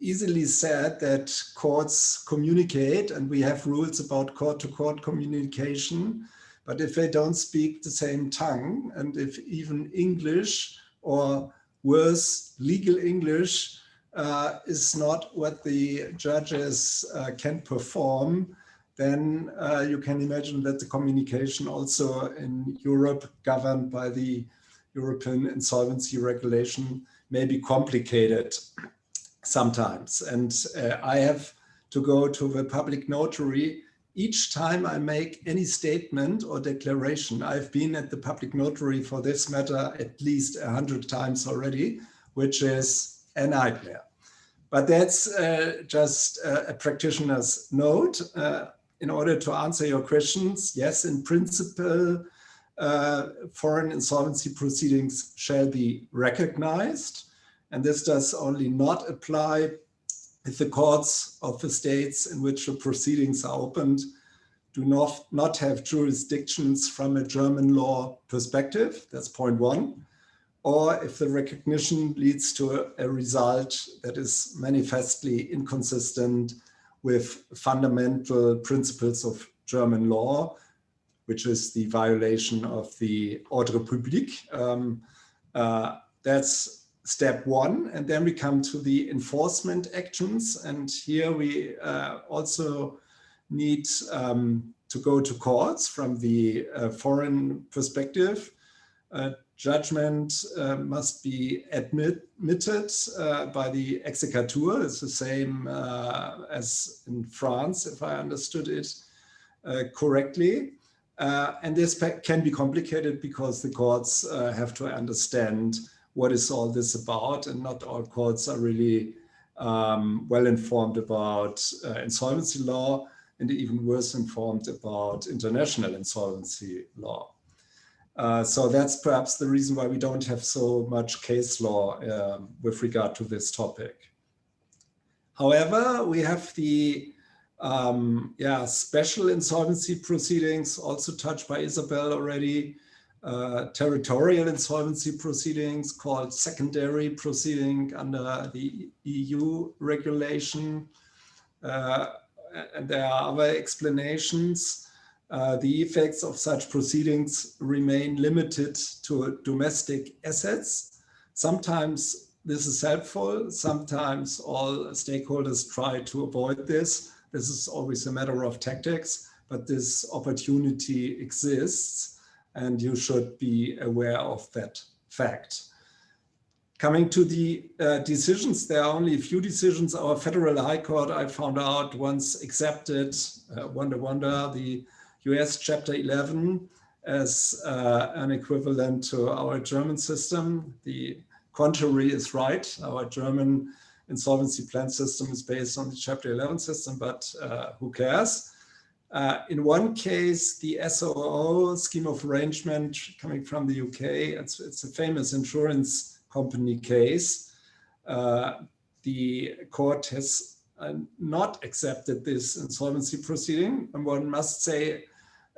easily said that courts communicate, and we have rules about court-to-court communication, but if they don't speak the same tongue, and if even English or worse, legal English is not what the judges can perform, then you can imagine that the communication also in Europe, governed by the European Insolvency Regulation, may be complicated sometimes. And I have to go to the public notary each time I make any statement or declaration. I've been at the public notary for this matter at least 100 times already, which is a nightmare. But that's just a practitioner's note. In order to answer your questions, yes, in principle, foreign insolvency proceedings shall be recognized. And this does only not apply if the courts of the states in which the proceedings are opened do not have jurisdictions from a German law perspective. That's point one. Or if the recognition leads to a result that is manifestly inconsistent with fundamental principles of German law, which is the violation of the ordre public. That's step one. And then we come to the enforcement actions. And here we also need to go to courts from the foreign perspective. Judgment must be admitted by the exequatur. It's the same as in France, if I understood it correctly. And this can be complicated because the courts have to understand what is all this about, and not all courts are really well informed about insolvency law, and even worse informed about international insolvency law. So that's perhaps the reason why we don't have so much case law with regard to this topic. However, we have the special insolvency proceedings, also touched by Isabelle already, territorial insolvency proceedings called secondary proceeding under the EU regulation. And there are other explanations. The effects of such proceedings remain limited to domestic assets. Sometimes this is helpful. Sometimes all stakeholders try to avoid this. This is always a matter of tactics, but this opportunity exists, and you should be aware of that fact. Coming to the decisions, there are only a few decisions. Our Federal High Court, I found out, once accepted, wonder, the US Chapter 11 as an equivalent to our German system. The contrary is right. Our German insolvency plan system is based on the Chapter 11 system, but who cares? In one case, the SOO, scheme of arrangement coming from the UK, it's a famous insurance company case. The court has not accepted this insolvency proceeding, and one must say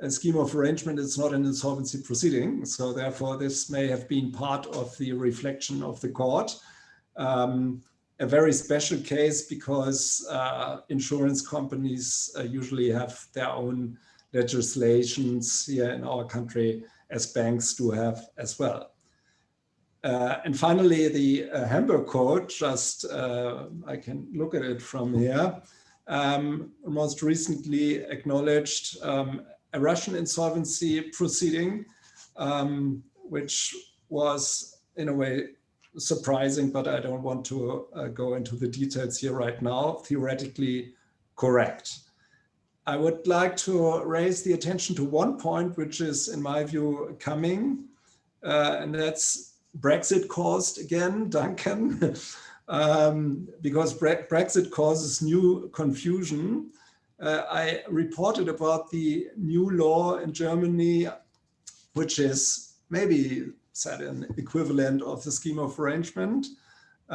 a scheme of arrangement is not an insolvency proceeding, so therefore this may have been part of the reflection of the court. A very special case because insurance companies usually have their own legislations here in our country, as banks do have as well. And finally, the Hamburg Code, just I can look at it from here, most recently acknowledged a Russian insolvency proceeding, which was in a way surprising, but I don't want to go into the details here right now, theoretically correct. I would like to raise the attention to one point, which is, in my view, coming, and that's Brexit caused again, Duncan, because Brexit causes new confusion. I reported about the new law in Germany, which is maybe said an equivalent of the scheme of arrangement,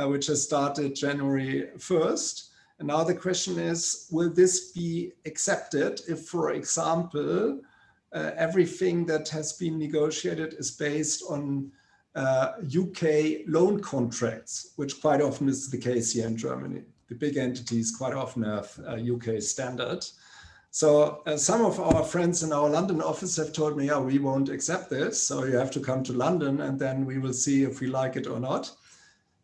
which has started January 1st. And now the question is, will this be accepted if, for example, everything that has been negotiated is based on UK loan contracts, which quite often is the case here in Germany. The big entities quite often have UK standard. So some of our friends in our London office have told me, we won't accept this. So you have to come to London and then we will see if we like it or not.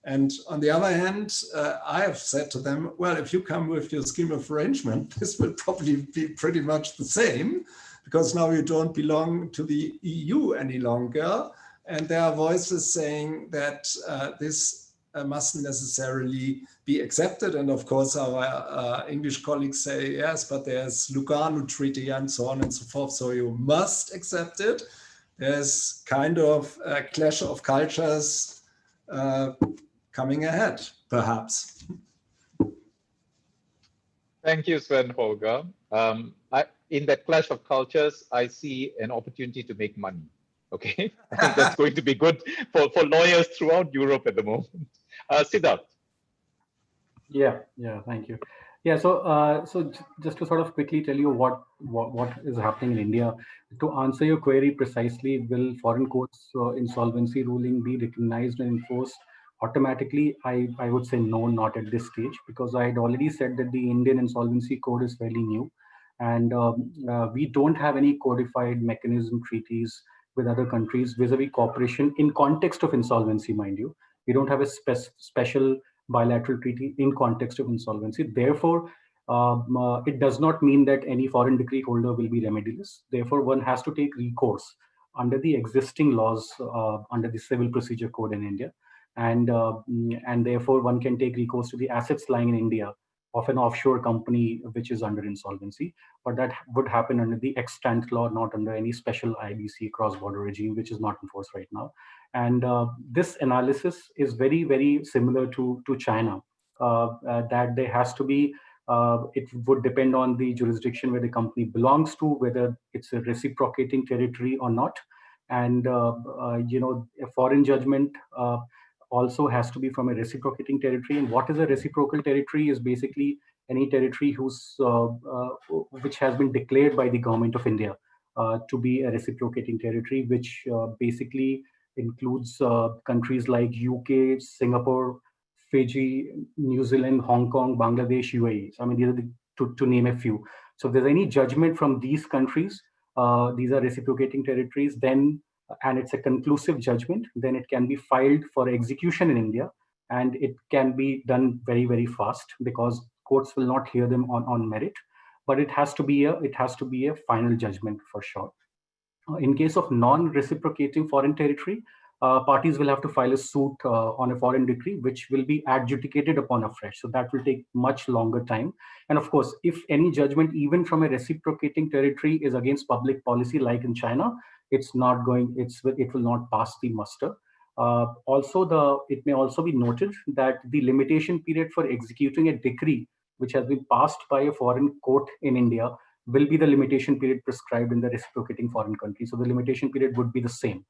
And on the other hand, I have said to them, well, if you come with your scheme of arrangement, this will probably be pretty much the same, because now you don't belong to the EU any longer. And there are voices saying that this mustn't necessarily be accepted. And of course, our English colleagues say, yes, but there's Lugano Treaty and so on and so forth. So you must accept it. There's kind of a clash of cultures coming ahead, perhaps. Thank you, Sven Holger. In that clash of cultures, I see an opportunity to make money. Okay, I think that's going to be good for lawyers throughout Europe at the moment. Siddharth. Yeah, thank you. Yeah, so just to sort of quickly tell you what is happening in India. To answer your query precisely, will foreign courts insolvency ruling be recognized and enforced automatically? I would say no, not at this stage, because I had already said that the Indian Insolvency Code is fairly new, and we don't have any codified mechanism treaties with other countries vis-a-vis cooperation in context of insolvency, mind you. We don't have a special bilateral treaty in context of insolvency. Therefore, it does not mean that any foreign decree holder will be remedialist. Therefore, one has to take recourse under the existing laws, under the Civil Procedure Code in India. And therefore, one can take recourse to the assets lying in India of an offshore company which is under insolvency, but that would happen under the extant law, not under any special IBC cross-border regime, which is not enforced right now. And this analysis is very, very similar to China, that there has to be, it would depend on the jurisdiction where the company belongs to, whether it's a reciprocating territory or not. And, a foreign judgment also has to be from a reciprocating territory. And what is a reciprocal territory is basically any territory which has been declared by the government of India to be a reciprocating territory, which basically includes countries like UK, Singapore, Fiji, New Zealand, Hong Kong, Bangladesh, UAE. So, I mean, these are to name a few. So if there's any judgment from these countries, these are reciprocating territories, then and it's a conclusive judgment, then it can be filed for execution in India, and it can be done very, very fast because courts will not hear them on merit, but it has to be a final judgment for sure. In case of non-reciprocating foreign territory, parties will have to file a suit on a foreign decree, which will be adjudicated upon afresh. So that will take much longer time. And of course, if any judgment, even from a reciprocating territory, is against public policy, like in China, it will not pass the muster. It may also be noted that the limitation period for executing a decree which has been passed by a foreign court in India will be the limitation period prescribed in the reciprocating foreign country. So the limitation period would be the same.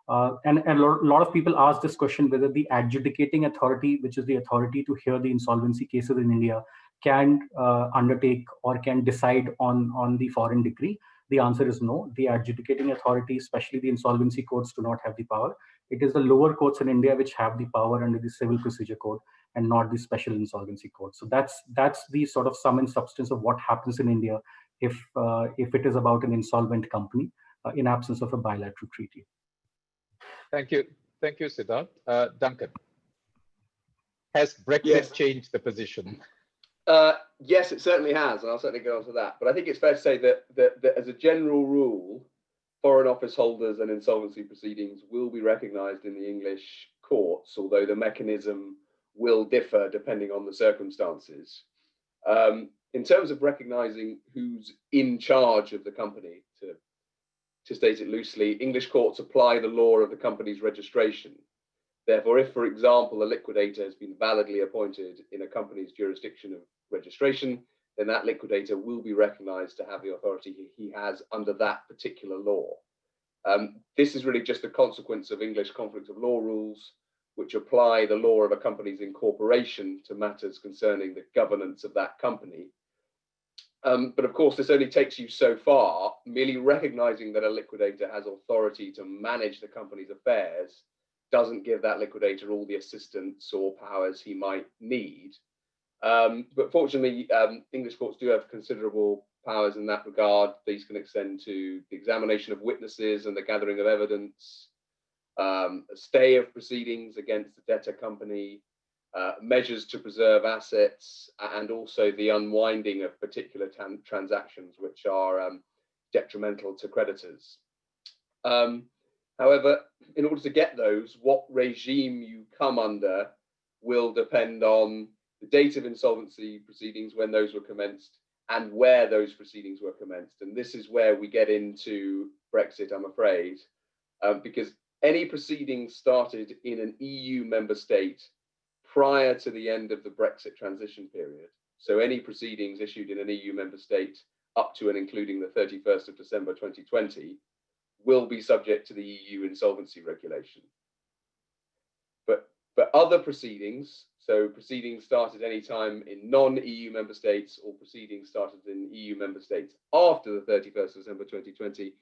And a lot of people ask this question, whether the adjudicating authority, which is the authority to hear the insolvency cases in India, can undertake or can decide on the foreign decree. The answer is no. The adjudicating authority, especially the insolvency courts, do not have the power. It is the lower courts in India which have the power under the Civil Procedure Code and not the Special Insolvency Code. So that's the sort of sum and substance of what happens in India if it is about an insolvent company in absence of a bilateral treaty. Thank you, Siddharth. Duncan, has Brexit changed the position? Yes, it certainly has, and I'll certainly go on to that. But I think it's fair to say that as a general rule, Foreign Office holders and insolvency proceedings will be recognised in the English courts, although the mechanism will differ depending on the circumstances. In terms of recognising who's in charge of the company, to state it loosely, English courts apply the law of the company's registration. Therefore, if, for example, a liquidator has been validly appointed in a company's jurisdiction of registration, then that liquidator will be recognised to have the authority he has under that particular law. This is really just a consequence of English conflict of law rules, which apply the law of a company's incorporation to matters concerning the governance of that company. But of course, this only takes you so far. Merely recognising that a liquidator has authority to manage the company's affairs doesn't give that liquidator all the assistance or powers he might need. But fortunately, English courts do have considerable powers in that regard. These can extend to the examination of witnesses and the gathering of evidence, a stay of proceedings against the debtor company, measures to preserve assets, and also the unwinding of particular transactions which are detrimental to creditors. However, in order to get those, what regime you come under will depend on the date of insolvency proceedings, when those were commenced, and where those proceedings were commenced. And this is where we get into Brexit, I'm afraid, because any proceedings started in an EU member state prior to the end of the Brexit transition period, so any proceedings issued in an EU member state up to and including the 31st of December 2020, will be subject to the EU insolvency regulation. But other proceedings, so proceedings started any time in non-EU member states or proceedings started in EU member states after the 31st of December 2020,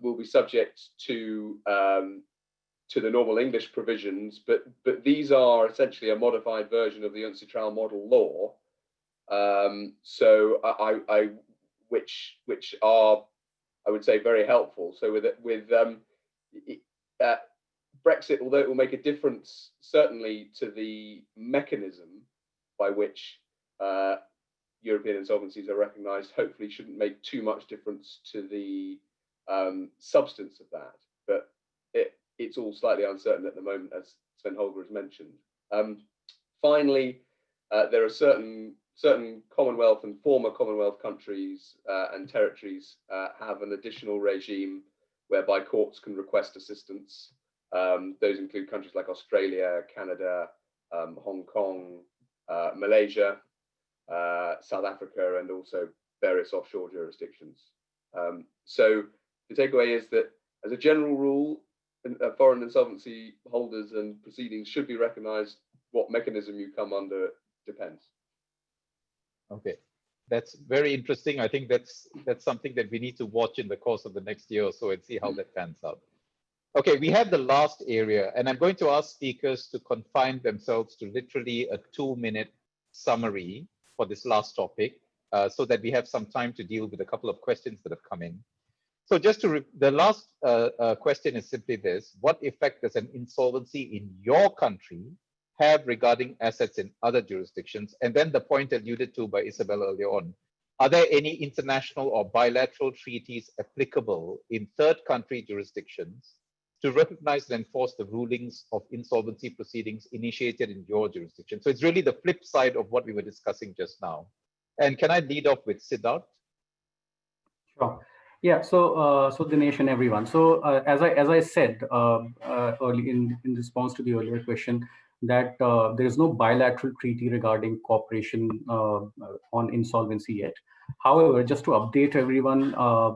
will be subject to the normal English provisions, but these are essentially a modified version of the Untitled model law, which are, I would say, very helpful. So with Brexit, although it will make a difference certainly to the mechanism by which European insolvencies are recognised, hopefully shouldn't make too much difference to the substance of that. But it's all slightly uncertain at the moment, as Sven Holger has mentioned. Finally, there are certain Commonwealth and former Commonwealth countries and territories have an additional regime whereby courts can request assistance. Those include countries like Australia, Canada, Hong Kong, Malaysia, South Africa, and also various offshore jurisdictions. So the takeaway is that, as a general rule, foreign insolvency holders and proceedings should be recognised. What mechanism you come under depends. Okay, that's very interesting. I think that's something that we need to watch in the course of the next year or so and see how that pans out. Okay, we have the last area, and I'm going to ask speakers to confine themselves to literally a 2-minute summary for this last topic, so that we have some time to deal with a couple of questions that have come in. So just to, the last question is simply this: what effect does an insolvency in your country have regarding assets in other jurisdictions? And then the point alluded to by Isabelle earlier on, are there any international or bilateral treaties applicable in third country jurisdictions to recognize and enforce the rulings of insolvency proceedings initiated in your jurisdiction. So it's really the flip side of what we were discussing just now. And can I lead off with Siddharth? Sure. Yeah. So, Dinesh and everyone. So, as I said early in response to the earlier question, that there is no bilateral treaty regarding cooperation on insolvency yet. However, just to update everyone,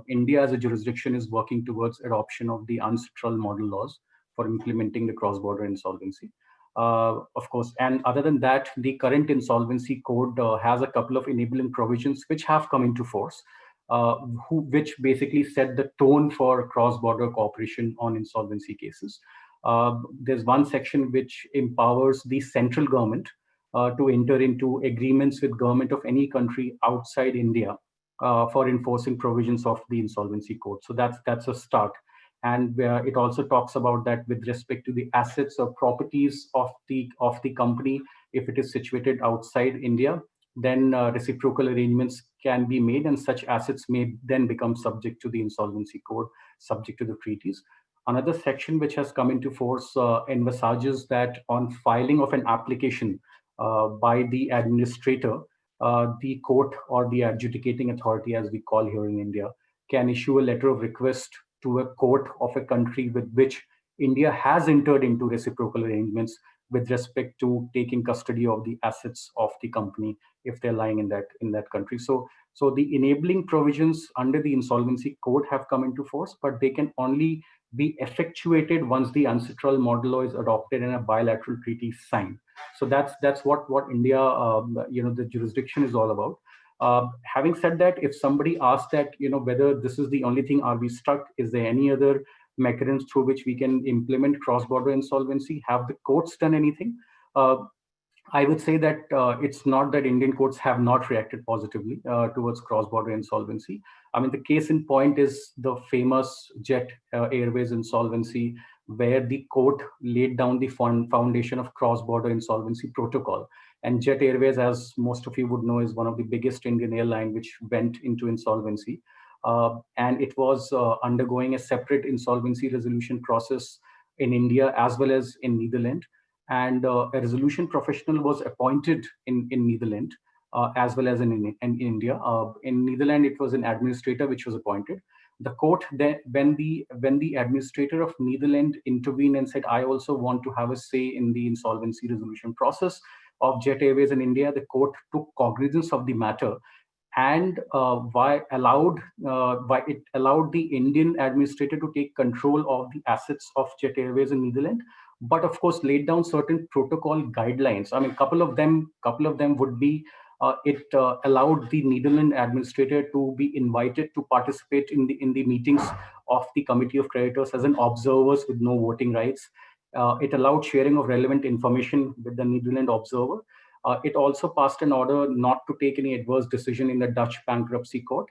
India as a jurisdiction is working towards adoption of the UNCITRAL model laws for implementing the cross-border insolvency. Of course, and other than that, the current insolvency code has a couple of enabling provisions which have come into force. Which basically set the tone for cross-border cooperation on insolvency cases. There's one section which empowers the central government to enter into agreements with government of any country outside India for enforcing provisions of the insolvency code. So that's a start. And it also talks about that with respect to the assets or properties of the company, if it is situated outside India, then reciprocal arrangements can be made, and such assets may then become subject to the insolvency code, subject to the treaties. Another section which has come into force envisages that on filing of an application by the administrator, the court or the adjudicating authority, as we call here in India, can issue a letter of request to a court of a country with which India has entered into reciprocal arrangements with respect to taking custody of the assets of the company if they're lying in that country. So the enabling provisions under the insolvency code have come into force, but they can only be effectuated once the UNCITRAL model law is adopted and a bilateral treaty is signed. So that's what India, the jurisdiction is all about. Having said that, if somebody asks that, whether this is the only thing, are we stuck? Is there any other mechanisms through which we can implement cross-border insolvency? Have the courts done anything? I would say that it's not that Indian courts have not reacted positively towards cross-border insolvency. I mean, the case in point is the famous Jet Airways insolvency, where the court laid down the foundation of cross-border insolvency protocol. And Jet Airways, as most of you would know, is one of the biggest Indian airline which went into insolvency. And it was undergoing a separate insolvency resolution process in India as well as in Netherlands. And a resolution professional was appointed in Netherlands as well as in India. In Netherlands, it was an administrator which was appointed. The court, then, when the administrator of Netherlands intervened and said, I also want to have a say in the insolvency resolution process of Jet Airways in India, the court took cognizance of the matter and it allowed the Indian administrator to take control of the assets of Jet Airways in Netherlands, but of course laid down certain protocol guidelines. I mean, couple of them would be it allowed the Netherlands administrator to be invited to participate in the meetings of the Committee of Creditors as an observers with no voting rights. It allowed sharing of relevant information with the Netherlands observer. It also passed an order not to take any adverse decision in the Dutch bankruptcy court,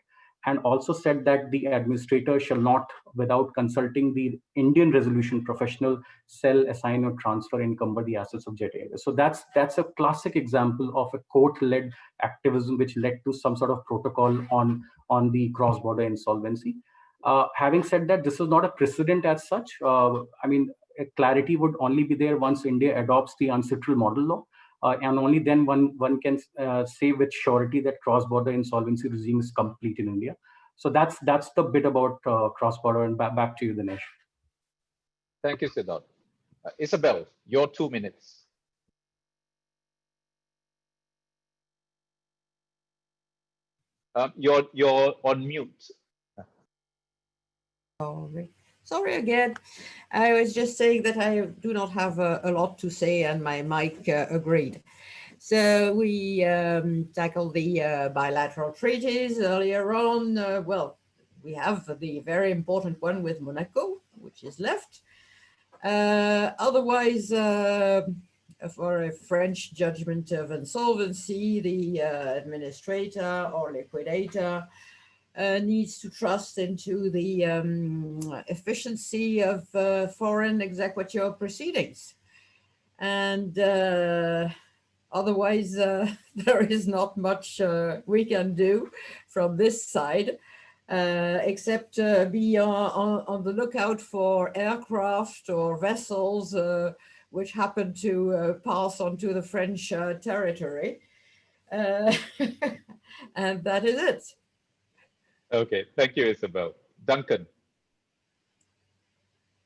and also said that the administrator shall not, without consulting the Indian resolution professional, sell, assign, or transfer, encumber the assets of Jet Airways. So that's a classic example of a court-led activism which led to some sort of protocol on the cross-border insolvency. Having said that, this is not a precedent as such. I mean, clarity would only be there once India adopts the UNCITRAL model law. And only then one can say with surety that cross-border insolvency regime is complete in India. So that's the bit about cross-border, and back to you, Dinesh. Thank you, Siddharth. Isabelle, your 2 minutes. You're on mute. Sorry again. I was just saying that I do not have a lot to say, and my mic agreed. So we tackled the bilateral treaties earlier on. Well, we have the very important one with Monaco, which is left. Otherwise, for a French judgment of insolvency, the administrator or liquidator needs to trust into the efficiency of foreign executor proceedings. And otherwise, there is not much we can do from this side. except be on the lookout for aircraft or vessels which happen to pass onto the French territory. And that is it. Okay, thank you, Isabelle. Duncan.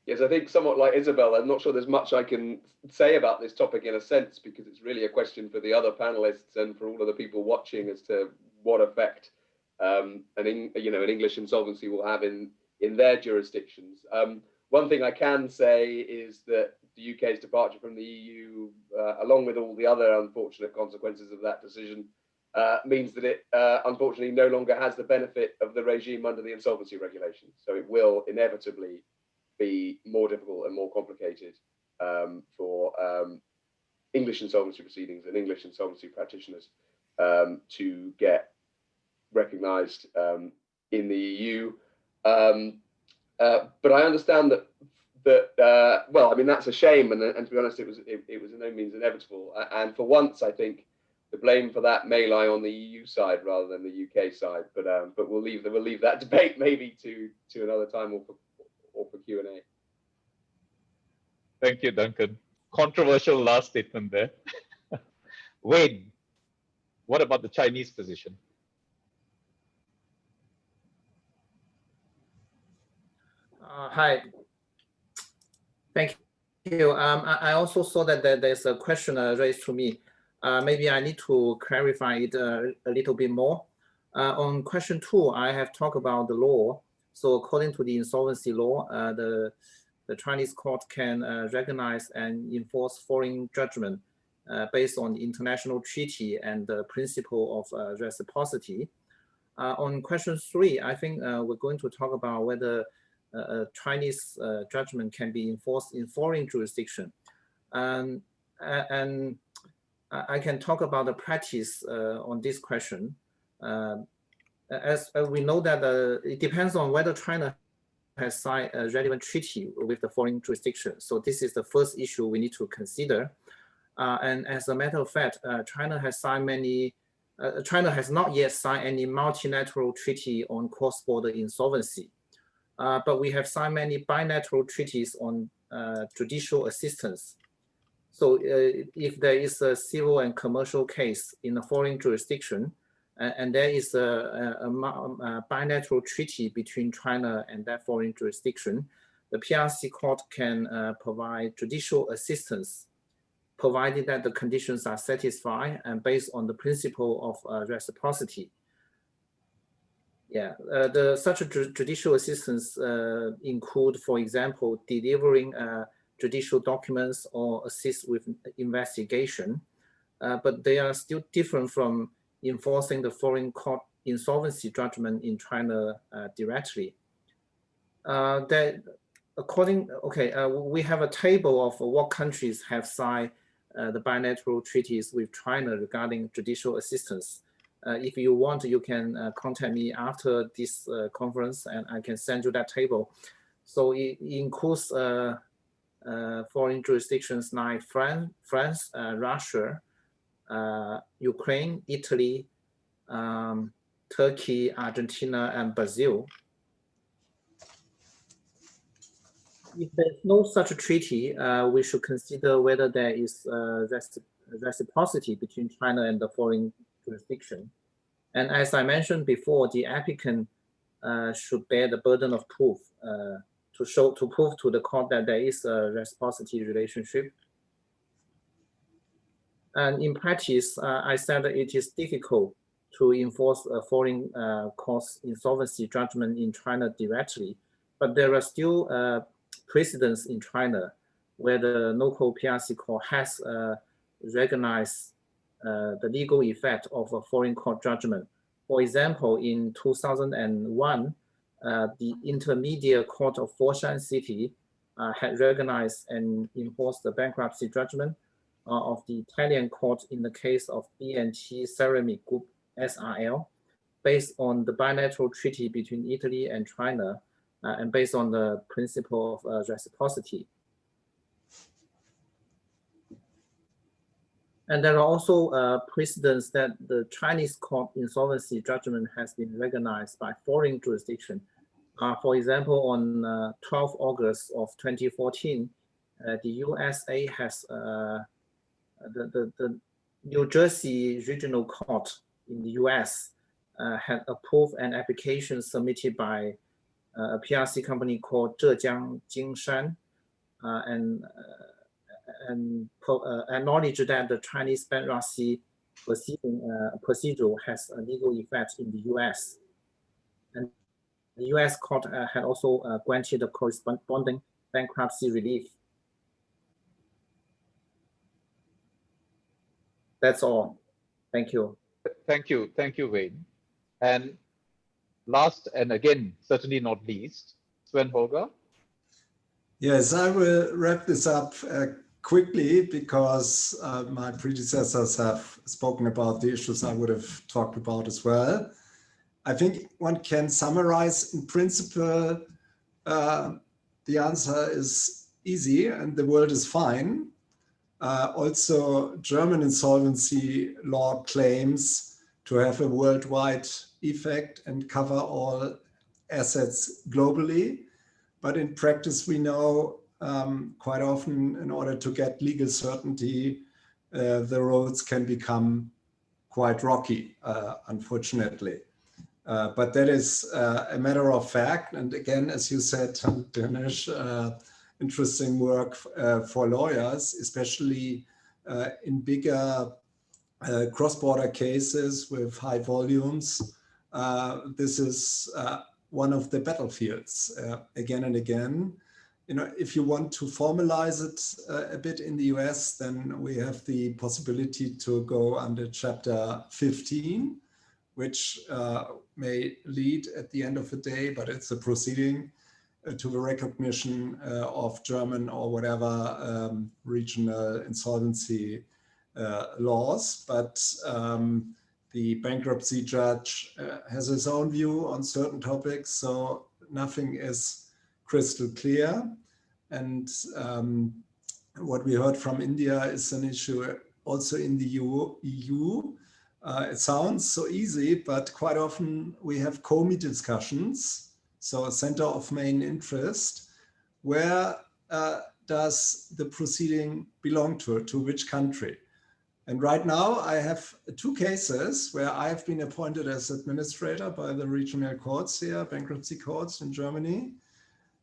Yes, I think somewhat like Isabelle, I'm not sure there's much I can say about this topic in a sense, because it's really a question for the other panelists and for all of the people watching as to what effect an English insolvency will have in their jurisdictions. One thing I can say is that the UK's departure from the EU, along with all the other unfortunate consequences of that decision, means that it unfortunately no longer has the benefit of the regime under the insolvency regulations. So it will inevitably be more difficult and more complicated for English insolvency proceedings and English insolvency practitioners to get recognised in the EU. But I understand that well, I mean, that's a shame, and to be honest, it was in no means inevitable. And for once, I think the blame for that may lie on the EU side rather than the UK side. But we'll leave that debate maybe to another time or for Q&A. Thank you, Duncan. Controversial last statement there. Wayne, what about the Chinese position? Hi. Thank you. I also saw that there's a question raised to me. Maybe I need to clarify it a little bit more. On question 2, I have talked about the law. So according to the insolvency law, the Chinese court can recognize and enforce foreign judgment based on the international treaty and the principle of reciprocity. On question 3, I think we're going to talk about whether Chinese judgment can be enforced in foreign jurisdiction. And I can talk about the practice on this question. As we know that it depends on whether China has signed a relevant treaty with the foreign jurisdiction. So this is the first issue we need to consider. And as a matter of fact, China has not yet signed any multilateral treaty on cross-border insolvency. But we have signed many bilateral treaties on judicial assistance. So if there is a civil and commercial case in a foreign jurisdiction, and there is a bilateral treaty between China and that foreign jurisdiction, the PRC court can provide judicial assistance, provided that the conditions are satisfied and based on the principle of reciprocity. Yeah, such a judicial assistance include, for example, delivering judicial documents or assist with investigation, but they are still different from enforcing the foreign court insolvency judgment in China directly. We have a table of what countries have signed the bilateral treaties with China regarding judicial assistance. If you want, you can contact me after this conference and I can send you that table. So it includes foreign jurisdictions like France, Russia, Ukraine, Italy, Turkey, Argentina, and Brazil. If there's no such a treaty, we should consider whether there is reciprocity between China and the foreign jurisdiction. And as I mentioned before, the applicant should bear the burden of proof to prove to the court that there is a reciprocity relationship. And in practice, I said that it is difficult to enforce a foreign court's insolvency judgment in China directly, but there are still precedents in China where the local PRC court has recognized the legal effect of a foreign court judgment. For example, in 2001, the Intermediate Court of Foshan City had recognized and enforced the bankruptcy judgment of the Italian court in the case of B&T Ceramic Group SRL, based on the bilateral treaty between Italy and China, and based on the principle of reciprocity. And there are also precedents that the Chinese court insolvency judgment has been recognized by foreign jurisdiction. For example, on 12 August of 2014, the USA has the New Jersey Regional Court in the US had approved an application submitted by a PRC company called Zhejiang Jingshan and acknowledged that the Chinese bankruptcy procedure has a legal effect in the US. And the US court had also granted the corresponding bankruptcy relief. That's all. Thank you. Thank you, Wayne. And last, and again, certainly not least, Sven Holger. Yes, I will wrap this up quickly because my predecessors have spoken about the issues I would have talked about as well. I think one can summarize in principle, the answer is easy and the world is fine. Also, German insolvency law claims to have a worldwide effect and cover all assets globally. But in practice, we know quite often in order to get legal certainty, the roads can become quite rocky, unfortunately. But that is a matter of fact. And again, as you said, Dinesh, interesting work for lawyers, especially in bigger cross-border cases with high volumes. This is one of the battlefields again and again. You know, if you want to formalize it a bit in the US, then we have the possibility to go under Chapter 15, which may lead at the end of the day, but it's a proceeding to the recognition of German or whatever regional insolvency laws. But the bankruptcy judge has his own view on certain topics, so nothing is crystal clear. And what we heard from India is an issue also in the EU. It sounds so easy, but quite often we have COMI discussions, so a center of main interest. Where does the proceeding belong to which country? And right now I have two cases where I've been appointed as administrator by the regional courts here, bankruptcy courts in Germany,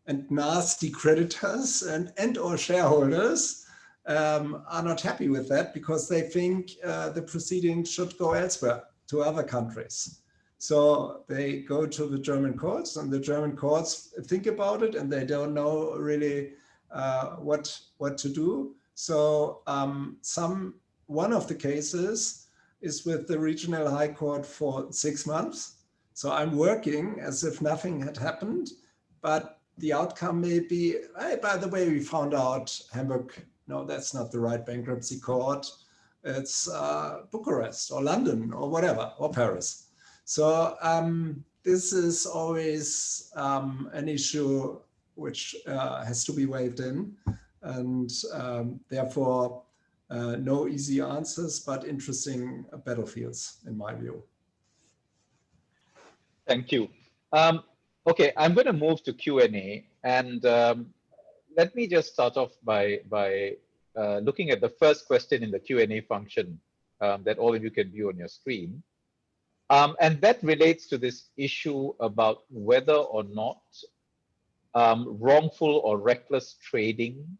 and nasty creditors and or shareholders are not happy with that because they think the proceeding should go elsewhere to other countries. So they go to the German courts and the German courts think about it and they don't know really what to do. So one of the cases is with the regional high court for 6 months. So I'm working as if nothing had happened, but the outcome may be, hey, by the way, we found out Hamburg, no, that's not the right bankruptcy court. It's Bucharest or London or whatever, or Paris. So this is always an issue which has to be weighed in. And therefore, no easy answers, but interesting battlefields in my view. Thank you. Okay, I'm going to move to Q&A, and let me just start off by looking at the first question in the Q&A function that all of you can view on your screen. And that relates to this issue about whether or not wrongful or reckless trading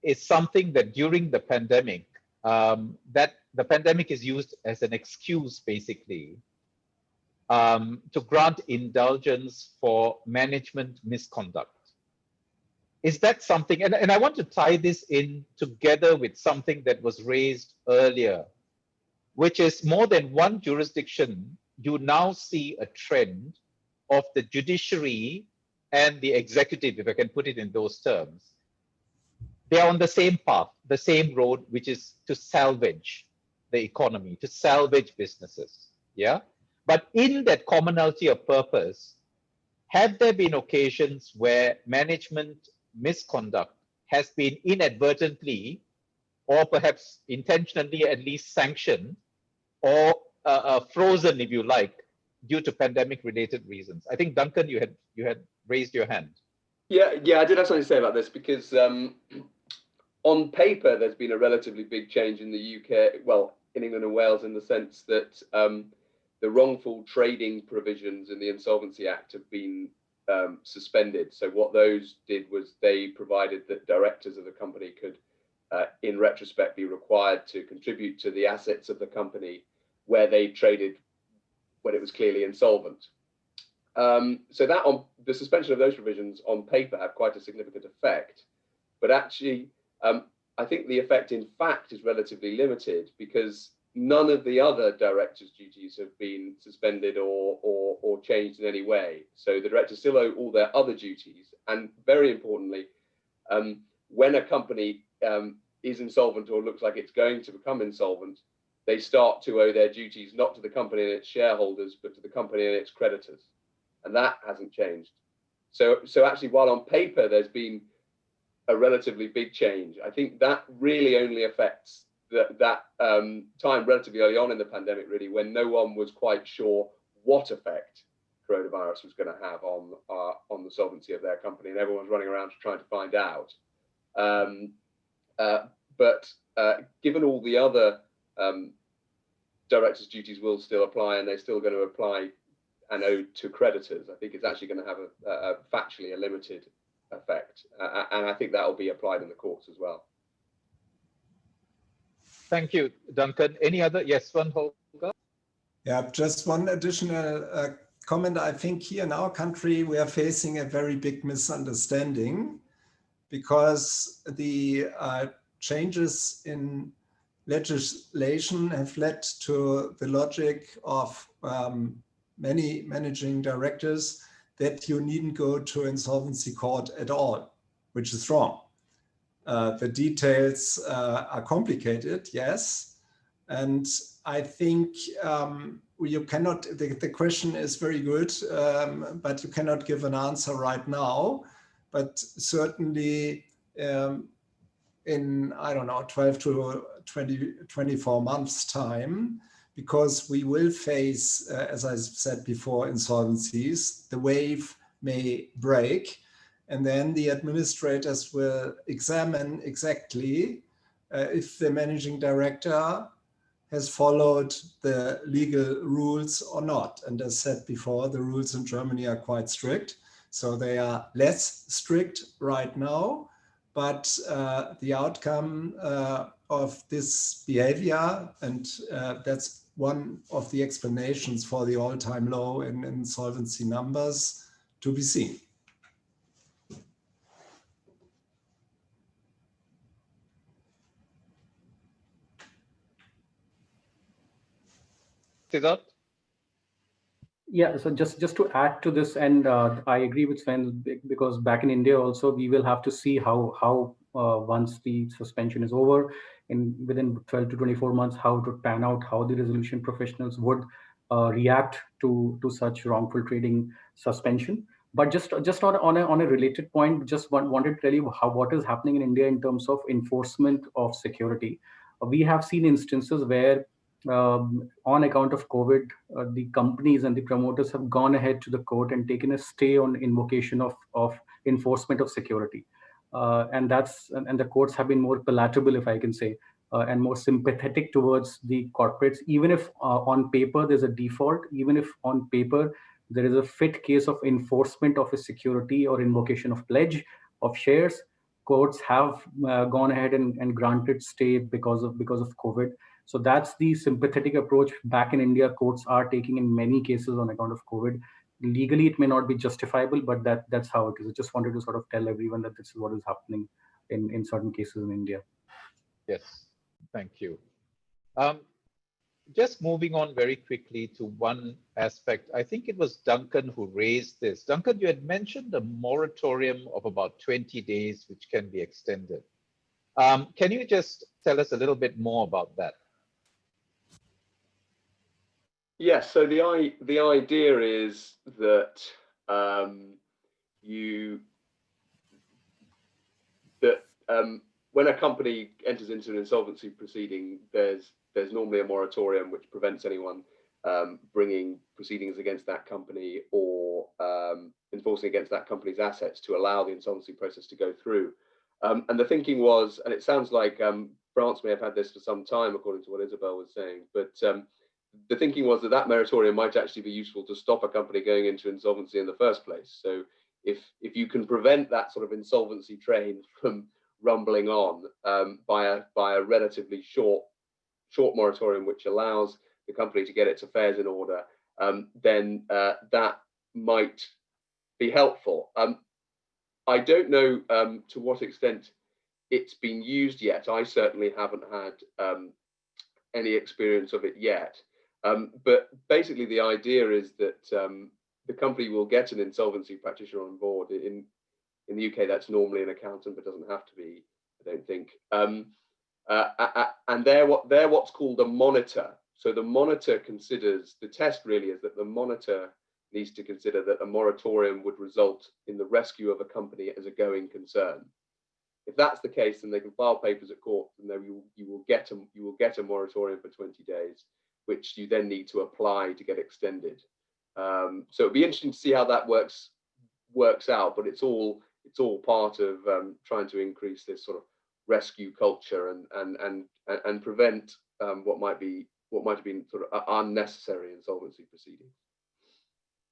is something that during the pandemic, that the pandemic is used as an excuse, basically, to grant indulgence for management misconduct. Is that something, and I want to tie this in together with something that was raised earlier, which is more than one jurisdiction, you now see a trend of the judiciary and the executive, if I can put it in those terms. They are on the same path, the same road, which is to salvage the economy, to salvage businesses, yeah? But in that commonality of purpose, have there been occasions where management misconduct has been inadvertently or perhaps intentionally at least sanctioned or frozen, if you like, due to pandemic-related reasons? I think, Duncan, you had raised your hand. Yeah, I did have something to say about this because on paper, there's been a relatively big change in the UK, well, in England and Wales, in the sense that the wrongful trading provisions in the Insolvency Act have been suspended. So what those did was they provided that directors of the company could, in retrospect, be required to contribute to the assets of the company where they traded when it was clearly insolvent. So that the suspension of those provisions on paper have quite a significant effect, but actually, I think the effect in fact is relatively limited because none of the other directors' duties have been suspended or changed in any way. So the directors still owe all their other duties, and very importantly, when a company is insolvent or looks like it's going to become insolvent, they start to owe their duties not to the company and its shareholders, but to the company and its creditors. And that hasn't changed. So actually, while on paper there's been a relatively big change, I think that really only affects that time relatively early on in the pandemic, really, when no one was quite sure what effect coronavirus was going to have on the solvency of their company, and everyone's running around trying to find out. But given all the other directors' duties will still apply, and they're still going to apply and owe to creditors, I think it's actually going to have a factually a limited effect, and I think that will be applied in the courts as well. Thank you, Duncan. Any other? Yes, one, Holger? Yeah, just one additional comment. I think here in our country, we are facing a very big misunderstanding because the changes in legislation have led to the logic of many managing directors that you needn't go to insolvency court at all, which is wrong. The details are complicated, yes. And I think you cannot, the question is very good, but you cannot give an answer right now. But certainly in, I don't know, 12 to 24 months time, because we will face, as I said before, insolvencies, the wave may break, and then the administrators will examine exactly if the managing director has followed the legal rules or not. And as said before, the rules in Germany are quite strict. So they are less strict right now, but the outcome of this behavior, and that's one of the explanations for the all-time low in insolvency numbers, to be seen. Siddharth? Yeah, so just to add to this, and I agree with Sven, because back in India also, we will have to see how once the suspension is over, within 12 to 24 months, how to pan out, how the resolution professionals would react to such wrongful trading suspension. But just on a related point, just wanted to tell you what is happening in India in terms of enforcement of security. We have seen instances where on account of COVID, the companies and the promoters have gone ahead to the court and taken a stay on invocation of enforcement of security. And the courts have been more palatable, if I can say, and more sympathetic towards the corporates, even if on paper there's a default, even if on paper there is a fit case of enforcement of a security or invocation of pledge of shares. Courts have gone ahead and granted stay because of COVID. So that's the sympathetic approach back in India courts are taking in many cases on account of COVID. Legally, it may not be justifiable, but that's how it is. I just wanted to sort of tell everyone that this is what is happening in certain cases in India. Yes, thank you. Just moving on very quickly to one aspect. I think it was Duncan who raised this. Duncan, you had mentioned a moratorium of about 20 days, which can be extended. Can you just tell us a little bit more about that? Yes, so the idea is that when a company enters into an insolvency proceeding, there's normally a moratorium which prevents anyone bringing proceedings against that company or enforcing against that company's assets to allow the insolvency process to go through. And the thinking was, and it sounds like France may have had this for some time, according to what Isabelle was saying, but the thinking was that moratorium might actually be useful to stop a company going into insolvency in the first place. So if you can prevent that sort of insolvency train from rumbling on by a relatively short moratorium, which allows the company to get its affairs in order, then that might be helpful. I don't know to what extent it's been used yet. I certainly haven't had any experience of it yet. But basically the idea is that the company will get an insolvency practitioner on board. In the UK, that's normally an accountant, but doesn't have to be, I don't think. And they're what's called a monitor. So the monitor considers, the test really is that the monitor needs to consider that a moratorium would result in the rescue of a company as a going concern. If that's the case, then they can file papers at court, and then you will get a moratorium for 20 days, which you then need to apply to get extended. So it'd be interesting to see how that works out, but it's all part of trying to increase this sort of rescue culture and prevent what might have been sort of unnecessary insolvency proceedings.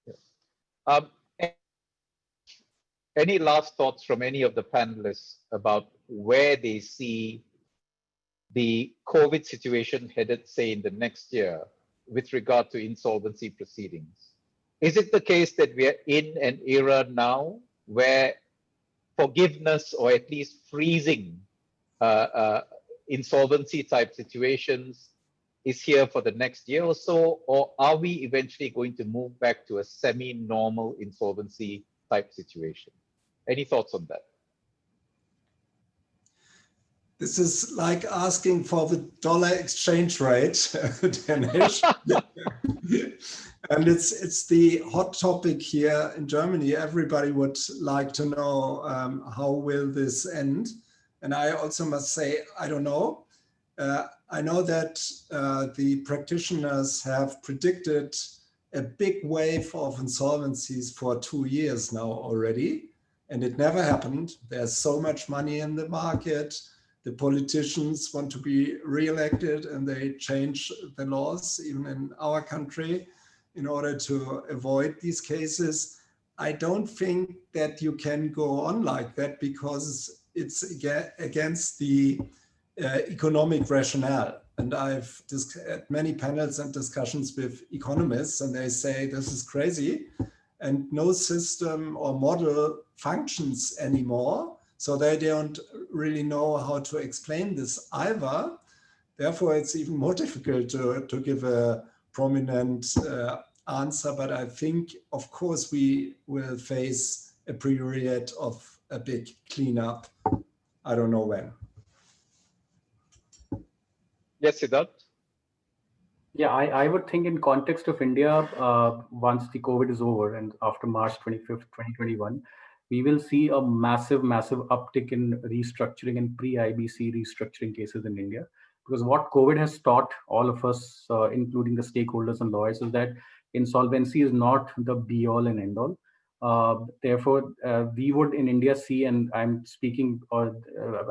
Yes. Any last thoughts from any of the panelists about where they see the COVID situation headed, say, in the next year with regard to insolvency proceedings? Is it the case that we are in an era now where forgiveness or at least freezing insolvency type situations is here for the next year or so, or are we eventually going to move back to a semi-normal insolvency type situation? Any thoughts on that? This is like asking for the dollar exchange rate, Danish. And it's the hot topic here in Germany. Everybody would like to know how will this end? And I also must say, I don't know. I know that the practitioners have predicted a big wave of insolvencies for 2 years now already, and it never happened. There's so much money in the market. The politicians want to be re-elected, and they change the laws, even in our country, in order to avoid these cases. I don't think that you can go on like that because it's against the economic rationale. And I've had many panels and discussions with economists, and they say this is crazy and no system or model functions anymore. So they don't really know how to explain this either. Therefore, it's even more difficult to give a prominent answer. But I think, of course, we will face a period of a big cleanup. I don't know when. Yes, Siddharth? Yeah, I would think in context of India, once the COVID is over and after March 25th, 2021, we will see a massive uptick in restructuring and pre-IBC restructuring cases in India. Because what COVID has taught all of us, including the stakeholders and lawyers, is that insolvency is not the be-all and end-all. Therefore, we would in India see, and I'm speaking, or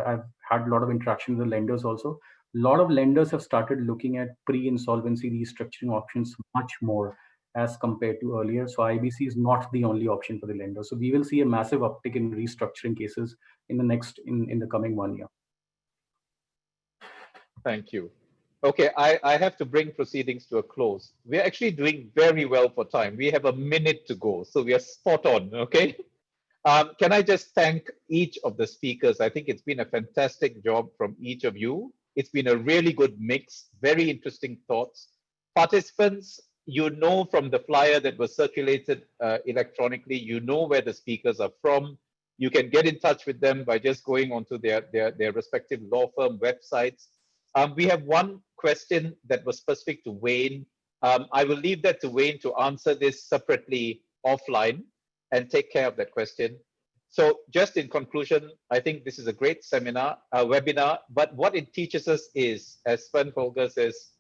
I've had a lot of interaction with the lenders also, a lot of lenders have started looking at pre-insolvency restructuring options much more as compared to earlier. So IBC is not the only option for the lender. So we will see a massive uptick in restructuring cases in the coming 1 year. Thank you. Okay, I have to bring proceedings to a close. We're actually doing very well for time. We have a minute to go, so we are spot on, okay? Can I just thank each of the speakers? I think it's been a fantastic job from each of you. It's been a really good mix, very interesting thoughts. Participants, you know from the flyer that was circulated electronically, you know where the speakers are from. You can get in touch with them by just going onto their respective law firm websites. We have one question that was specific to Wayne. I will leave that to Wayne to answer this separately offline and take care of that question. So just in conclusion, I think this is a great webinar, but what it teaches us is, as Sven Holger says,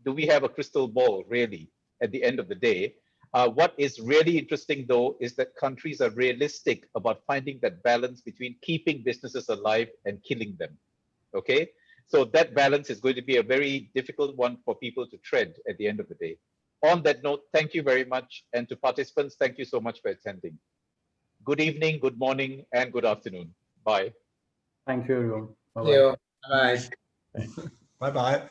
do we have a crystal ball really at the end of the day? What is really interesting though is that countries are realistic about finding that balance between keeping businesses alive and killing them, okay? So that balance is going to be a very difficult one for people to tread at the end of the day. On that note, thank you very much. And to participants, thank you so much for attending. Good evening, good morning, and good afternoon. Bye. Thank you, everyone. Thank you. Bye. Bye-bye.